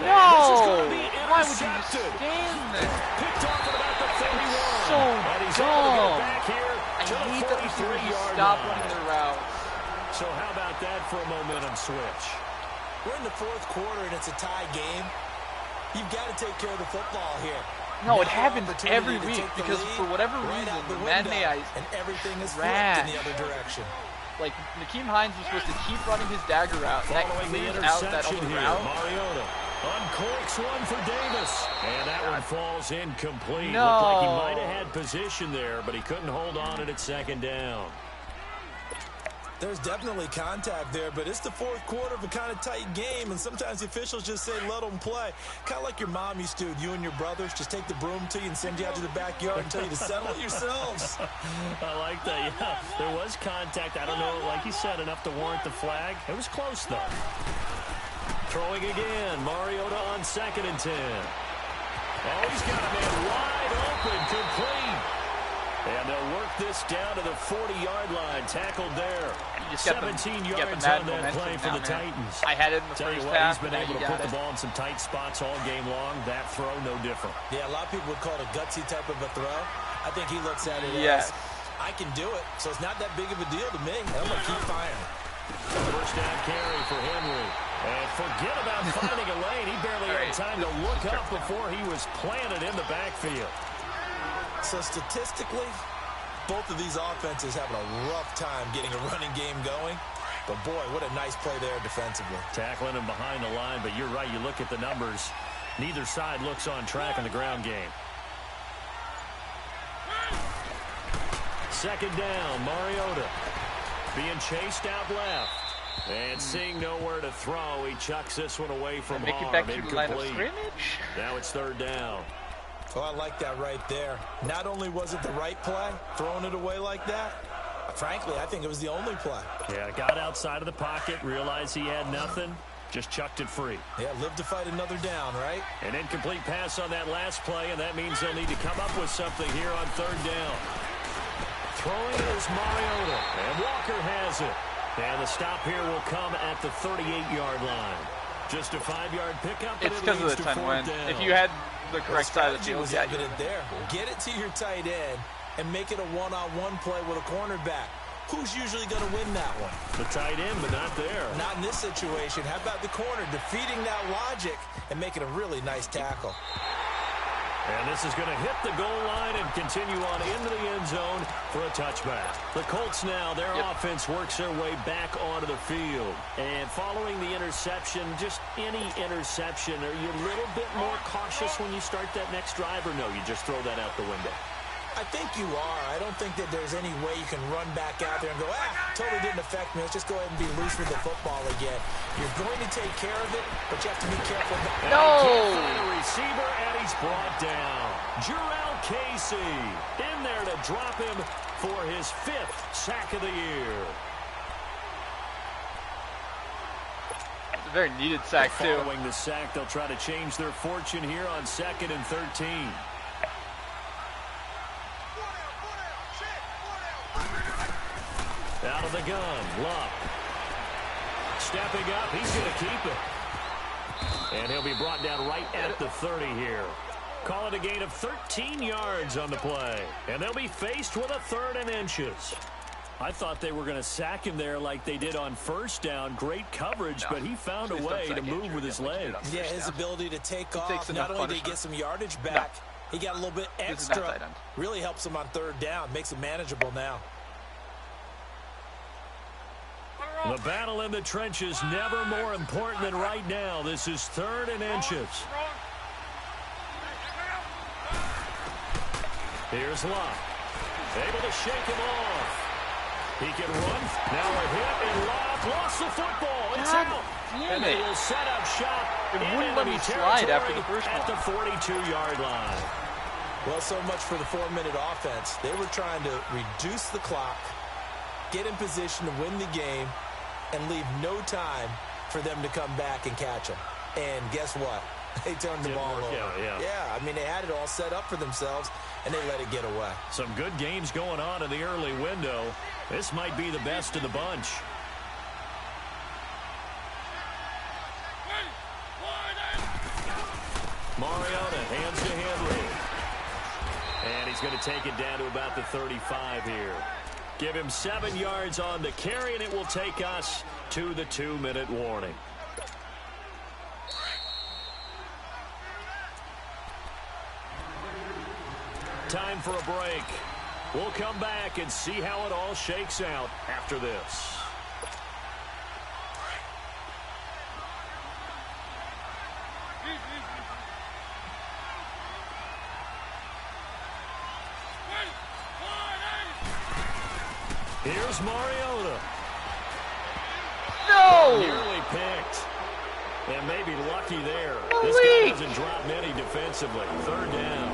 No! Why would you just stand there? Picked off at about the 31. So and he's dumb. able to get back here to I the hate that receivers stop running their routes. So how about that for a momentum switch? We're in the 4th quarter and it's a tie game. You've got to take care of the football here. No, it happens every week because for whatever reason, the Madden AI and everything is trash. flipped in the other direction. Like, Nakeem Hines was supposed to keep running his dagger route, and that clears out that other route. Mariota uncorks one for Davis, and that one falls incomplete. No. Looked like he might have had position there, but he couldn't hold on it at 2nd down. There's definitely contact there, but it's the 4th quarter of a kind of tight game, and sometimes the officials just say, let them play. Kind of like your mom used to, you and your brothers, just take the broom to you and send you out to the backyard and tell you to settle it yourselves. I like that, yeah. There was contact. I don't know, like you said, enough to warrant the flag. It was close, though. Throwing again, Mariota on 2nd and 10. Oh, he's got a man wide open, complete. And they'll work this down to the 40-yard line. Tackled there. 17 yards on that play for the Titans. I had it in the first half. He's been able to put the ball in some tight spots all game long. That throw, no different. Yeah, a lot of people would call it a gutsy type of a throw. I think he looks at it as, I can do it, so it's not that big of a deal to me. I'm going to keep firing. First down carry for Henry. And forget about finding a lane. He barely had time to look up before he was planted in the backfield. So statistically, both of these offenses having a rough time getting a running game going. But boy, what a nice play there defensively. Tackling him behind the line, but you're right. You look at the numbers. Neither side looks on track in the ground game. 2nd down, Mariota being chased out left. And seeing nowhere to throw, he chucks this one away from Make it back to the line of scrimmage. Now it's 3rd down. Oh, I like that right there. Not only was it the right play, throwing it away like that, frankly, I think it was the only play. Yeah, got outside of the pocket, realized he had nothing, just chucked it free. Yeah, live to fight another down, right? An incomplete pass on that last play, and that means they'll need to come up with something here on 3rd down. Throwing is Mariota, and Walker has it. And the stop here will come at the 38-yard line. Just a 5-yard pickup. It's because of the 10 win. If you had the correct side of the field, was evident there. Get it to your tight end and make it a one-on-one play with a cornerback. Who's usually going to win that one? The tight end, but not there. Not in this situation. How about the corner defeating that logic and making a really nice tackle? And this is going to hit the goal line and continue on into the end zone for a touchback. The Colts now, their offense works their way back onto the field. And following the interception, just any interception, are you a little bit more cautious when you start that next drive, or no, you just throw that out the window? I think you are. I don't think that there's any way you can run back out there and go, totally didn't affect me. Let's just go ahead and be loose with the football again. You're going to take care of it, but you have to be careful. No! A receiver, and he's brought down. Jarrell Casey in there to drop him for his 5th sack of the year. It's a very needed sack, too. Following the sack, they'll try to change their fortune here on 2nd and 13. Out of the gun, Luck. Stepping up, he's going to keep it. And he'll be brought down right at the 30 here. Call it a gain of 13 yards on the play. And they'll be faced with a 3rd and inches. I thought they were going to sack him there like they did on 1st down. Great coverage, but he found a way to move with his legs. Yeah, his ability to take off. Not only did he get some yardage back, he got a little bit extra. Really helps him on 3rd down. Makes it manageable now. The battle in the trenches never more important than right now. This is 3rd and inches. Here's Locke. Able to shake him off. He can run. Now a hit, and Locke lost the football. It's out. And they will set up shop. It wouldn't let me slide after the first at the 42-yard line. Well, so much for the 4-minute offense. They were trying to reduce the clock, get in position to win the game, and leave no time for them to come back and catch them. And guess what? They turned the ball over. Yeah, I mean, they had it all set up for themselves, and they let it get away. Some good games going on in the early window. This might be the best of the bunch. Mariota hands to Henry. And he's going to take it down to about the 35 here. Give him 7 yards on the carry, and it will take us to the 2-minute warning. Time for a break. We'll come back and see how it all shakes out after this. Here's Mariota. No! Nearly picked. And maybe lucky there. This guy doesn't drop many defensively. 3rd down.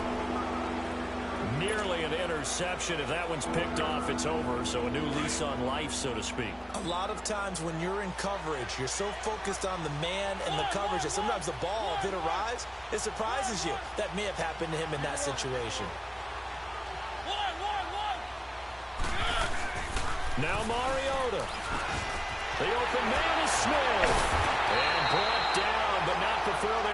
Nearly an interception. If that one's picked off, it's over. So a new lease on life, so to speak. A lot of times when you're in coverage, you're so focused on the man and the coverage that sometimes the ball, if it arrives, it surprises you. That may have happened to him in that situation. Now Mariota. The open man is Smith. And brought down, but not before they...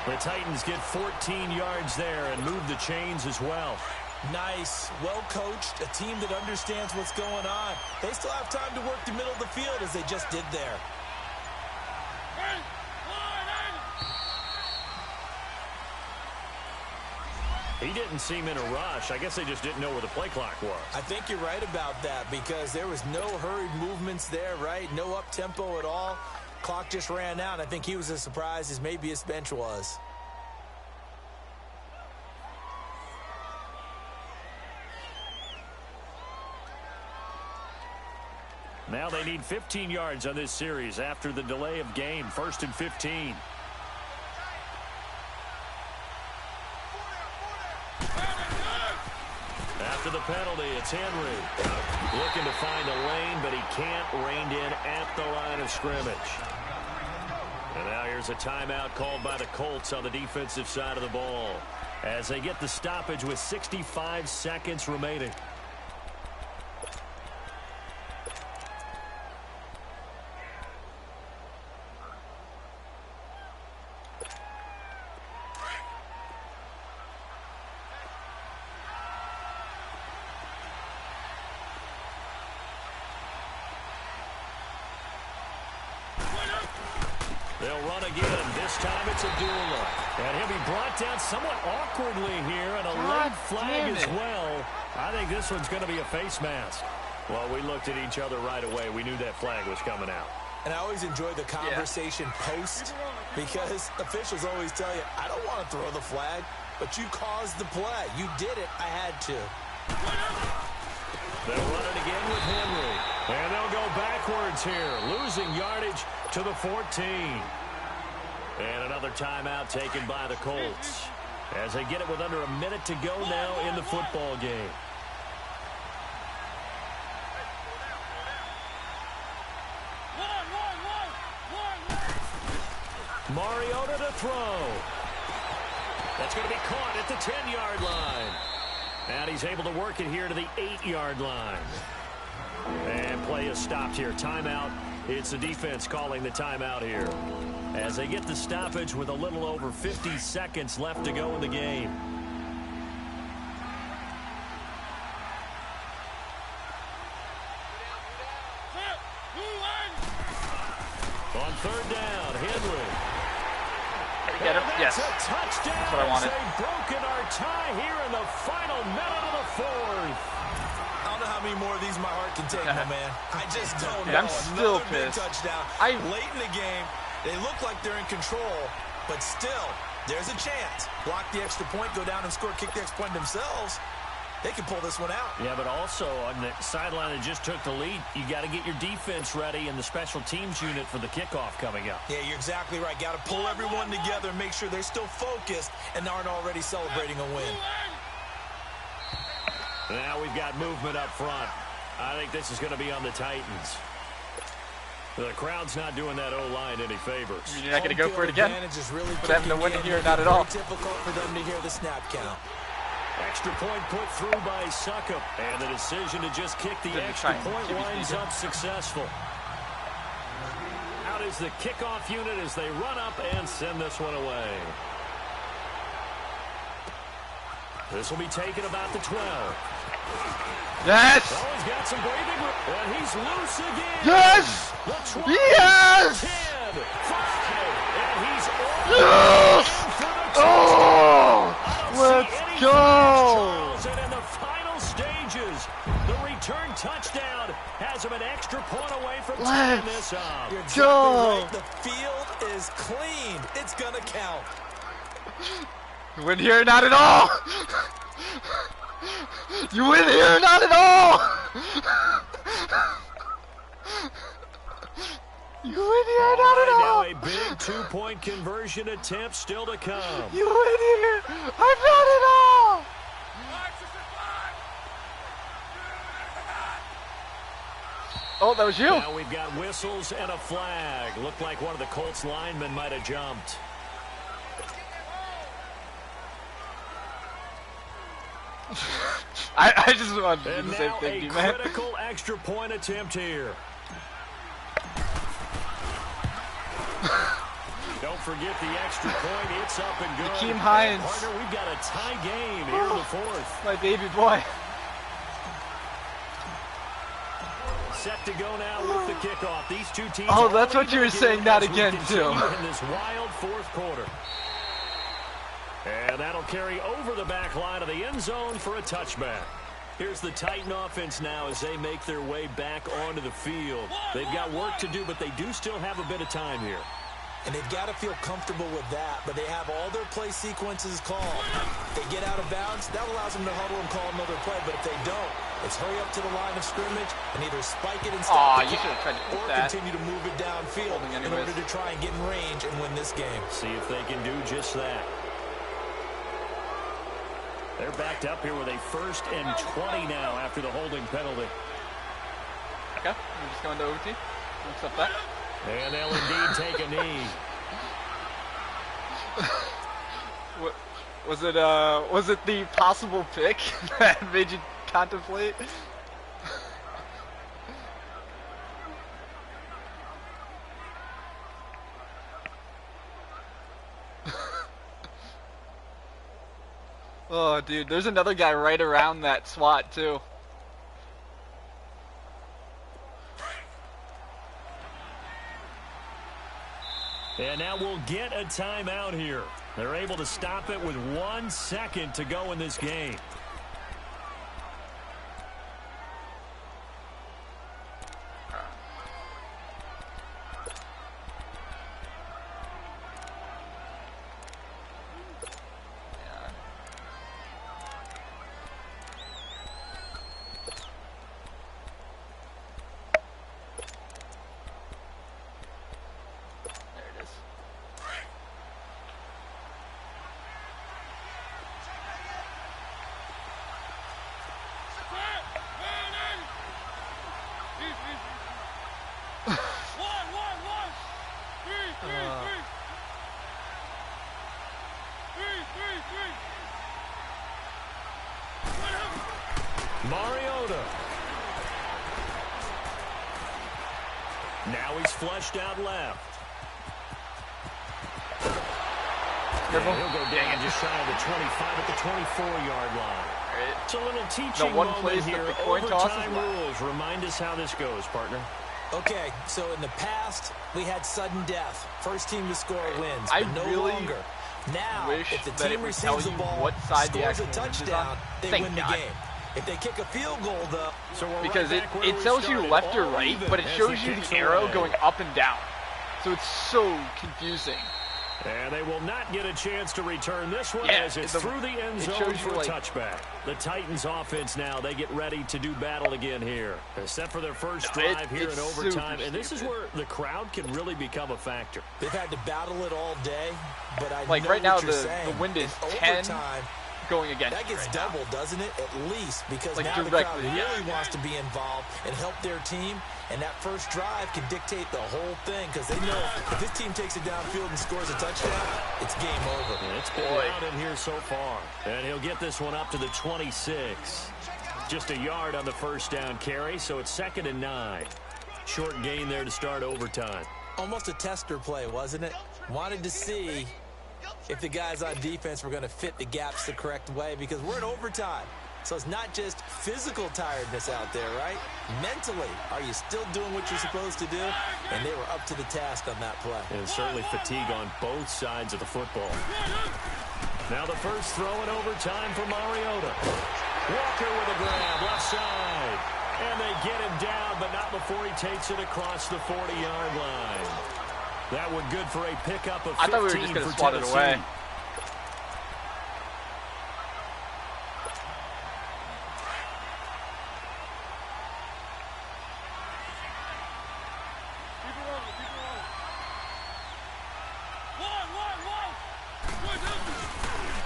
The Titans get 14 yards there and move the chains as well. Nice, well coached, a team that understands what's going on. They still have time to work the middle of the field as they just did there. He didn't seem in a rush. I guess they just didn't know where the play clock was. I think you're right about that because there was no hurried movements there, right? No up-tempo at all. Clock just ran out. I think he was as surprised as maybe his bench was. Now they need 15 yards on this series after the delay of game. 1st and 15. After the penalty, it's Henry. Looking to find a lane, but he can't. Reined in at the line of scrimmage. And now here's a timeout called by the Colts on the defensive side of the ball as they get the stoppage with 65 seconds remaining. They'll run again. This time it's Abdullah. And he'll be brought down somewhat awkwardly here, and a late flag as well. I think this one's going to be a face mask. Well, we looked at each other right away. We knew that flag was coming out. And I always enjoy the conversation post because officials always tell you, I don't want to throw the flag, but you caused the play. You did it. I had to. They'll run it again with Henry. And they'll go backwards here, losing yardage to the 14. And another timeout taken by the Colts as they get it with under a minute to go now in the football game. Mariota to throw. That's going to be caught at the 10-yard line. And he's able to work it here to the 8-yard line. And play is stopped here. Timeout. It's the defense calling the timeout here as they get the stoppage with a little over 50 seconds left to go in the game. On 3rd down, Henry. Get him? Yes. A touchdown. That's what I wanted. They've broken our tie here in the final minute of the 4th. I don't know how many more of these my heart can take, my man. I just don't know. I'm still Another big pissed. touchdown. Late in the game, they look like they're in control, but still, there's a chance. Block the extra point, go down and score, kick the extra point themselves. they can pull this one out. Yeah, but also on the sideline that just took the lead, you got to get your defense ready and the special teams unit for the kickoff coming up. Yeah, you're exactly right. Got to pull everyone together and make sure they're still focused and aren't already celebrating a win. Now we've got movement up front. I think this is going to be on the Titans. The crowd's not doing that O-line any favors. You're not going to go for it again? Really but having to win it here, not at all. Difficult for them to hear the snap count. Extra point put through by Suckup. And the decision to just kick the extra point winds up successful. Out is the kickoff unit as they run up and send this one away. This will be taken about the 12. Yes! Oh, he's got some breathing room. And he's loose again. Yes! The 12, yes! 10, 5, and he's yes! Oh! Let's go! And in the final stages, the return touchdown has him an extra point away from tying this up. You're exactly right. The field is clean. It's going to count. You win here, not at all! You win here, not at all! You win here, not at all! Now a big two-point conversion attempt still to come. You win here, I'm not at all! Oh, that was you. Now we've got whistles and a flag. Looked like one of the Colts linemen might have jumped. I just wanted to do the same now thing, a man. critical extra point attempt here. Don't forget the extra point. It's up and good. Akeem Hines. Partner, we've got a tie game here in the fourth. My baby boy. Set to go now with the kickoff. These two teams. Oh, that's what you were saying. Not again, too. In this wild fourth quarter. And that'll carry over the back line of the end zone for a touchback. Here's the Titan offense now as they make their way back onto the field. They've got work to do, but they do still have a bit of time here. And they've got to feel comfortable with that, but they have all their play sequences called. If they get out of bounds, that allows them to huddle and call another play, but if they don't, it's hurry up to the line of scrimmage and either spike it and stop you should have tried to do or that. Continue to move it downfield in order to try and get in range and win this game. See if they can do just that. They're backed up here with a 1st and 20 now after the holding penalty. Okay, we're just going to OT. Accept that. And they'll indeed take a knee. What was it the possible pick that made you contemplate? Oh, dude, there's another guy right around that SWAT, too. And now we'll get a timeout here. They're able to stop it with 1 second to go in this game. Mariota. Now he's flushed out left. Yeah, he'll go down just shy of the 25 at the 24-yard line. It's a little teaching moment here. Overtime rules. Remind us how this goes, partner. Okay, so in the past, we had sudden death. First team to score wins, I but no really longer. Now, wish if the that team it would receives tell the you ball, what side the scores a actual touchdown, they Thank win the God. game. If they kick a field goal, though... So because it tells you left or right, but it shows you the arrow going up and down. So it's so confusing. And they will not get a chance to return this one as it's through the end zone for a touchback. The Titans offense now, they get ready to do battle again here. Except for their first drive here in overtime. And this is where the crowd can really become a factor. They've had to battle it all day, but I like know right now what you're the saying. wind is In 10 overtime, going against that gets doubled, doesn't it? At least, because like now the crowd directly, really wants to be involved and help their team. And that first drive can dictate the whole thing because they know if this team takes it downfield and scores a touchdown, it's game over. And it's been loud in here so far. And he'll get this one up to the 26. Just a yard on the first down carry, so it's 2nd and 9. Short gain there to start overtime. Almost a tester play, wasn't it? Wanted to see if the guys on defense were going to fit the gaps the correct way because we're in overtime. So it's not just physical tiredness out there, right? Mentally, are you still doing what you're supposed to do? And they were up to the task on that play. And certainly fatigue on both sides of the football. Now the first throw in overtime for Mariota. Walker with a grab, left side. And they get him down, but not before he takes it across the 40-yard line. That one good for a pickup of 15 I thought we were just going to swat it away.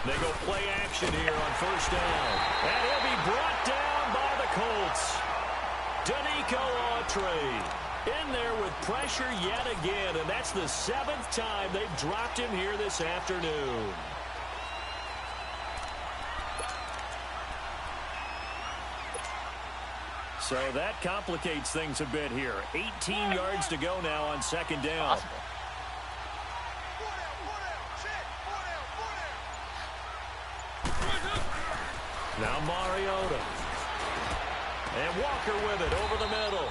They go play action here on first down. And he'll be brought down by the Colts. Danico Autry in there with pressure yet again. And that's the 7th time they've dropped him here this afternoon. So that complicates things a bit here. 18 yards to go now on 2nd down. Possible. Now Mariota. And Walker with it over the middle.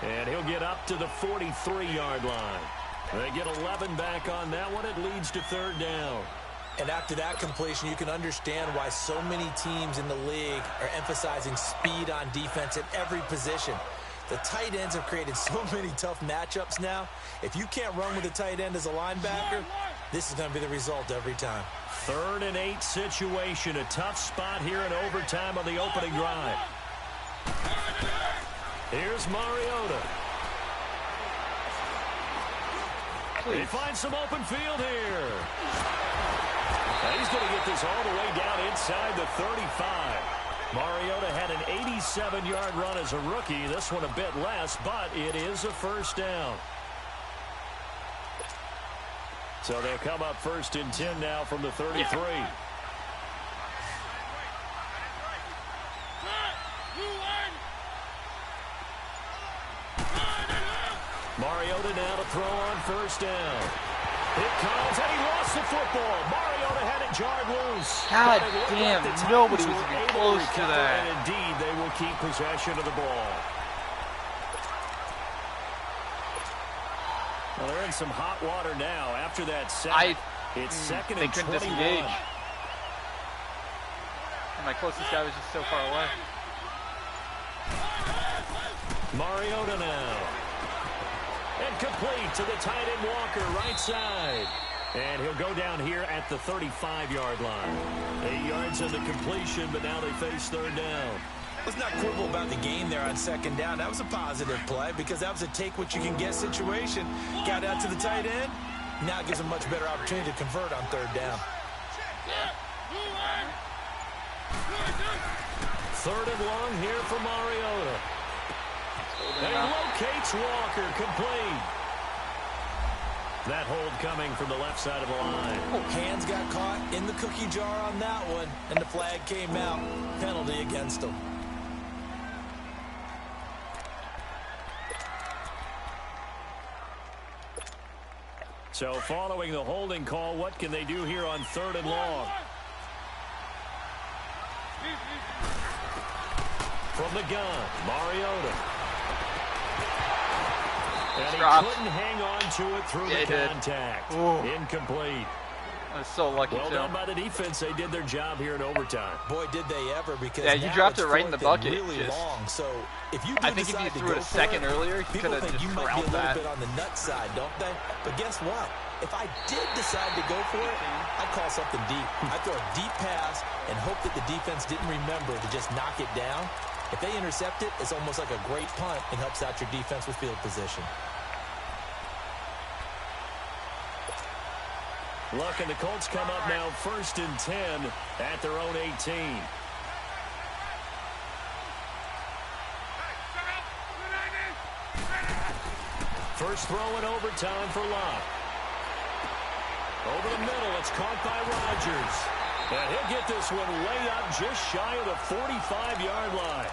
And he'll get up to the 43-yard line. They get 11 back on that one. It leads to 3rd down. And after that completion, you can understand why so many teams in the league are emphasizing speed on defense at every position. The tight ends have created so many tough matchups now. If you can't run with a tight end as a linebacker, this is going to be the result every time. 3rd and 8 situation. A tough spot here in overtime on the opening drive. Here's Mariota. They find some open field here. And he's going to get this all the way down inside the 35. Mariota had an 87-yard run as a rookie. This one a bit less, but it is a first down. So they'll come up 1st and 10 now from the 33. Mariota now to throw on first down. It comes, and he lost the football. Mariota had it jarred loose. God damn, nobody was even close to that. And indeed, they will keep possession of the ball. Well, they're in some hot water now. After that sack, it's 2nd and 21. Disengage. And my closest guy was just so far away. Mariota now. And complete to the tight end Walker, right side. And he'll go down here at the 35-yard line. 8 yards on the completion, but now they face 3rd down. Let's not quibble about the game there on 2nd down. That was a positive play because that was a take-what-you-can-get situation. Got out to the tight end. Now it gives a much better opportunity to convert on 3rd down. 3rd and long here for Mariota. And he locates Walker, complete. That hold coming from the left side of the line. Hands got caught in the cookie jar on that one, and the flag came out. Penalty against him. So following the holding call, what can they do here on 3rd and long? From the gun, Mariota. And he couldn't hang on to it through the contact. Incomplete. I was so lucky, well done by the defense. They did their job here in overtime. Boy, did they ever, because you dropped it right in the bucket. Really long. So if you I think if you threw it a second earlier, you could have just you might be a corralled little that. bit on the nut side, don't they? But guess what? If I did decide to go for it, I'd call something deep. I'd throw a deep pass and hope that the defense didn't remember to just knock it down. If they intercept it, it's almost like a great punt and helps out your defense with field position. Look, and the Colts come up now 1st and 10 at their own 18. First throw in overtime for Locke. Over the middle, it's caught by Rodgers. And he'll get this one way up just shy of the 45-yard line.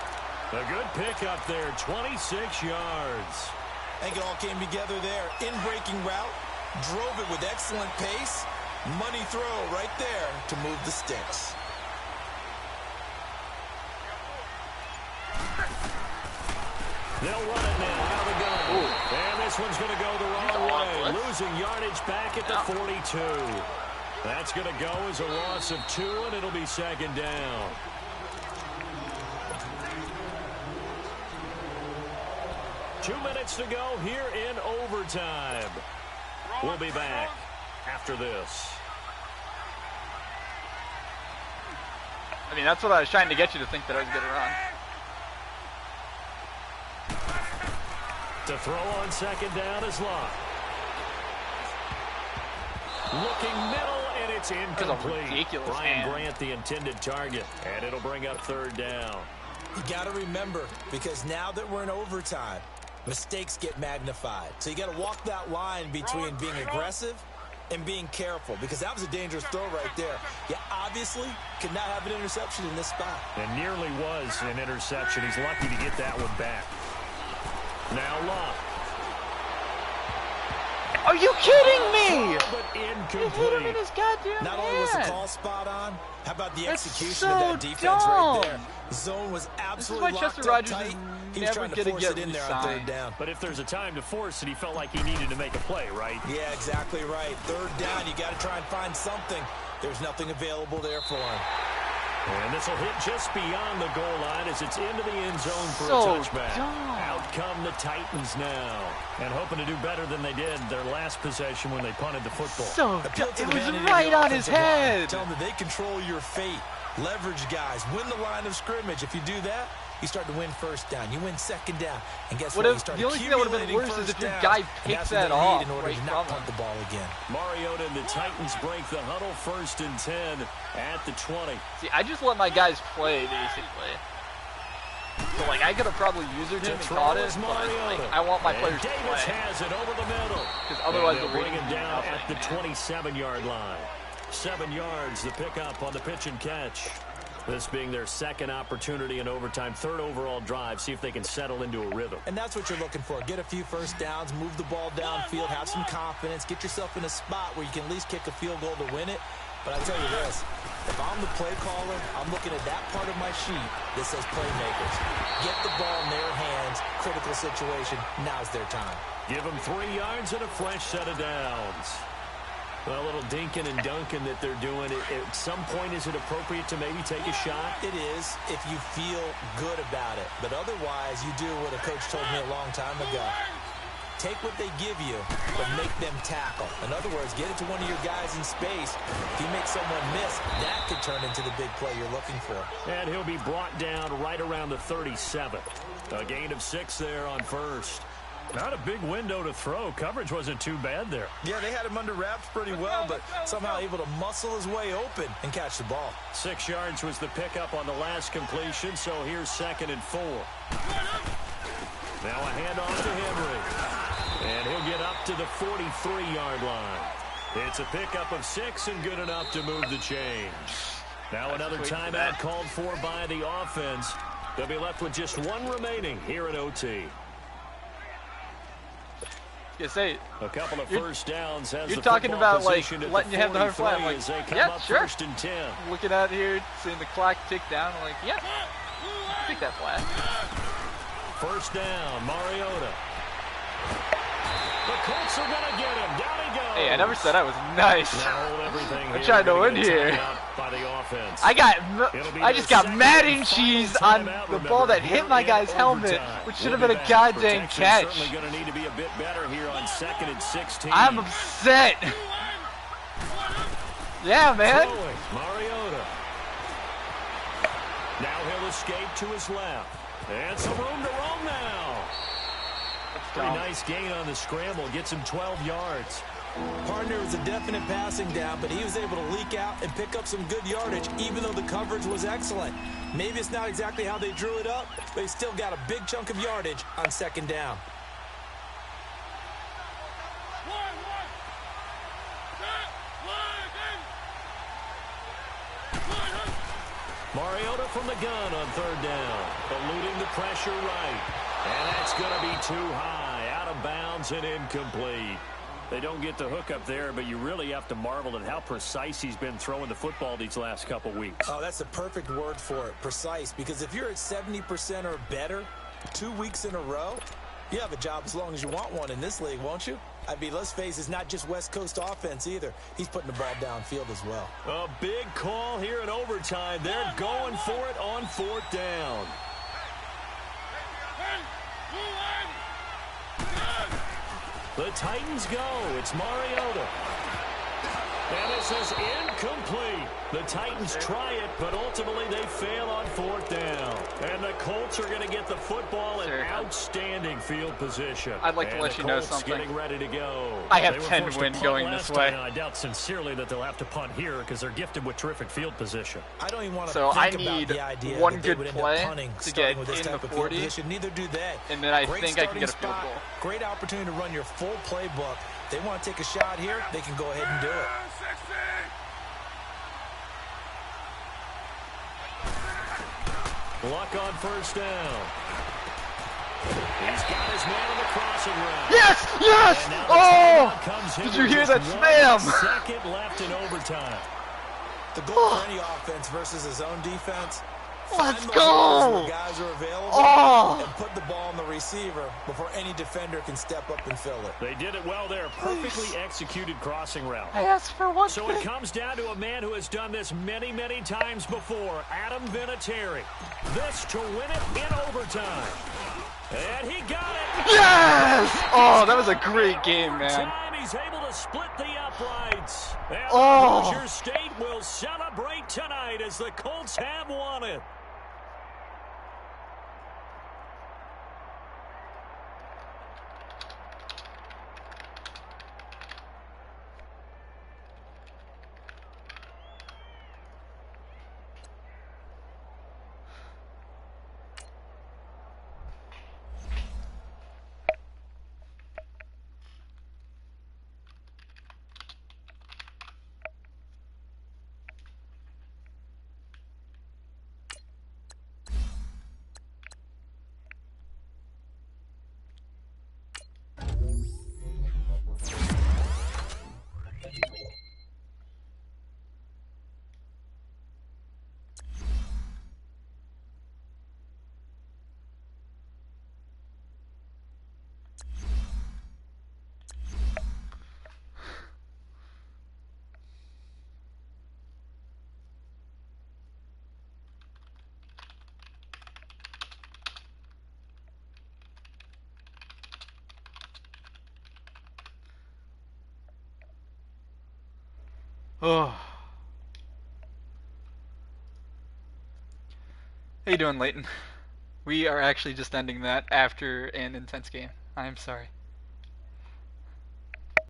A good pickup there, 26 yards. I think it all came together there. In-breaking route, drove it with excellent pace. Money throw right there to move the sticks. They'll run it now out of the gun. Ooh. And this one's going to go the wrong way. Losing yardage back at the 42. That's going to go as a loss of 2, and it'll be 2nd down. Two minutes to go here in overtime. We'll be back after this. I mean, that's what I was trying to get you to think that I was going to run. To throw on 2nd down is Locke. Looking middle, and it's incomplete. Brian Grant, the intended target, and it'll bring up 3rd down. You got to remember, because now that we're in overtime, mistakes get magnified. So you got to walk that line between being aggressive and being careful, because that was a dangerous throw right there. You obviously could not have an interception in this spot. And nearly was an interception. He's lucky to get that one back. Now Locke. Are you kidding me? But incomplete. You hit him in his goddamn Not only was the call spot on, how about the execution so of that defense right there? The zone was absolutely locked up tight. He was trying to force it in there on 3rd down. But if there's a time to force it, he felt like he needed to make a play, right? Yeah, exactly right. 3rd down, you got to try and find something. There's nothing available there for him. And this will hit just beyond the goal line as it's into the end zone for a touchback. Out come the Titans now. And hoping to do better than they did their last possession when they punted the football. It was right on his head. Tell them that they control your fate. Leverage guys. Win the line of scrimmage. If you do that, you start to win 1st down. You win 2nd down. And guess what? The only thing that would have been worse is if your guy picks that off in order to not punt the ball again. Mariota and the Titans break the huddle 1st and 10 at the 20. See, I just let my guys play, basically. So, like, I could have probably usered him and caught it, but like, I want my players to play. Davis has it over the middle. Because otherwise they'll bring him down at the 27-yard line. 7 yards, the pickup on the pitch and catch. This being their 2nd opportunity in overtime, 3rd overall drive. See if they can settle into a rhythm. And that's what you're looking for. Get a few 1st downs, move the ball downfield, have some confidence, get yourself in a spot where you can at least kick a field goal to win it. But I tell you this, if I'm the play caller, I'm looking at that part of my sheet that says playmakers. Get the ball in their hands, critical situation, now's their time. Give them 3 yards and a fresh set of downs. Well, a little dinking and dunking that they're doing. At some point, is it appropriate to maybe take a shot? It is, if you feel good about it. But otherwise, you do what a coach told me a long time ago. Take what they give you, but make them tackle. In other words, get it to one of your guys in space. If you make someone miss, that could turn into the big play you're looking for. And he'll be brought down right around the 37. A gain of 6 there on 1st. Not a big window to throw. Coverage wasn't too bad there. Yeah, they had him under wraps pretty well, but somehow able to muscle his way open and catch the ball. 6 yards was the pickup on the last completion, so here's 2nd and 4. Now a handoff to Henry. And he'll get up to the 43-yard line. It's a pickup of 6 and good enough to move the chains. Now another timeout called for by the offense. They'll be left with just 1 remaining here at OT. Say, a couple of 1st downs. You're talking about like letting you have the hard flat. I'm like, yeah, sure. 1st and 10. Looking at here, seeing the clock tick down. I'm like, yeah, take that flat. 1st down, Mariota. The Colts are gonna get him. Down he goes. Hey, I never said I was nice. I'm trying to win here. By the offense. I just got mad and cheese on the ball that hit my guy's helmet, which should have been a goddamn catch. Certainly going to need to be a bit better here on 2nd and 16. I'm upset. Yeah, man. Throwing, Mariota. Now he'll escape to his left. And some room to roam now. Pretty nice gain on the scramble. Gets him 12 yards. Partner was a definite passing down, but he was able to leak out and pick up some good yardage, even though the coverage was excellent. Maybe it's not exactly how they drew it up, but he still got a big chunk of yardage on 2nd down. Mariota from the gun on 3rd down. Eluding the pressure right. And that's going to be too high. Out of bounds and incomplete. They don't get the hook up there, but you really have to marvel at how precise he's been throwing the football these last couple weeks. Oh, that's the perfect word for it, precise. Because if you're at 70% or better 2 weeks in a row, you have a job as long as you want one in this league, won't you? I mean, let's face it, it's not just West Coast offense either. He's putting the ball downfield as well. A big call here in overtime. They're going for it on 4th down. The Titans go. It's Mariota. And this is incomplete. The Titans try it, but ultimately they fail on 4th down. And the Colts are going to get the football in outstanding field position. I'd like to let you know something. Getting ready to go. I have 10 win going this way. I doubt sincerely that they'll have to punt here because they're gifted with terrific field position. I don't even want to so think I need about the idea one that good they would play end up punting, to get with this in the type of 40, field position. Neither do they. And then I Great think I can get a starting field goal. spot, great opportunity to run your full playbook. They want to take a shot here, they can go ahead and do it. Luck on 1st down. He's got his man on the crossing route. Yes! Yes! Oh! Did you hear that spam? 2nd left in overtime. The goal for any offense versus his own defense. Let's go! Guys are available and put the ball on the receiver before any defender can step up and fill it. They did it well there. Perfectly executed crossing route. I asked for one So thing. it comes down to a man who has done this many, many times before, Adam Vinatieri. This to win it in overtime. And he got it. Yes! Oh, that was a great game, man. He's able to split the uprights. And Hoosier State will celebrate tonight as the Colts have won it. Oh. How you doing, Leighton? We are actually just ending that after an intense game. I am sorry.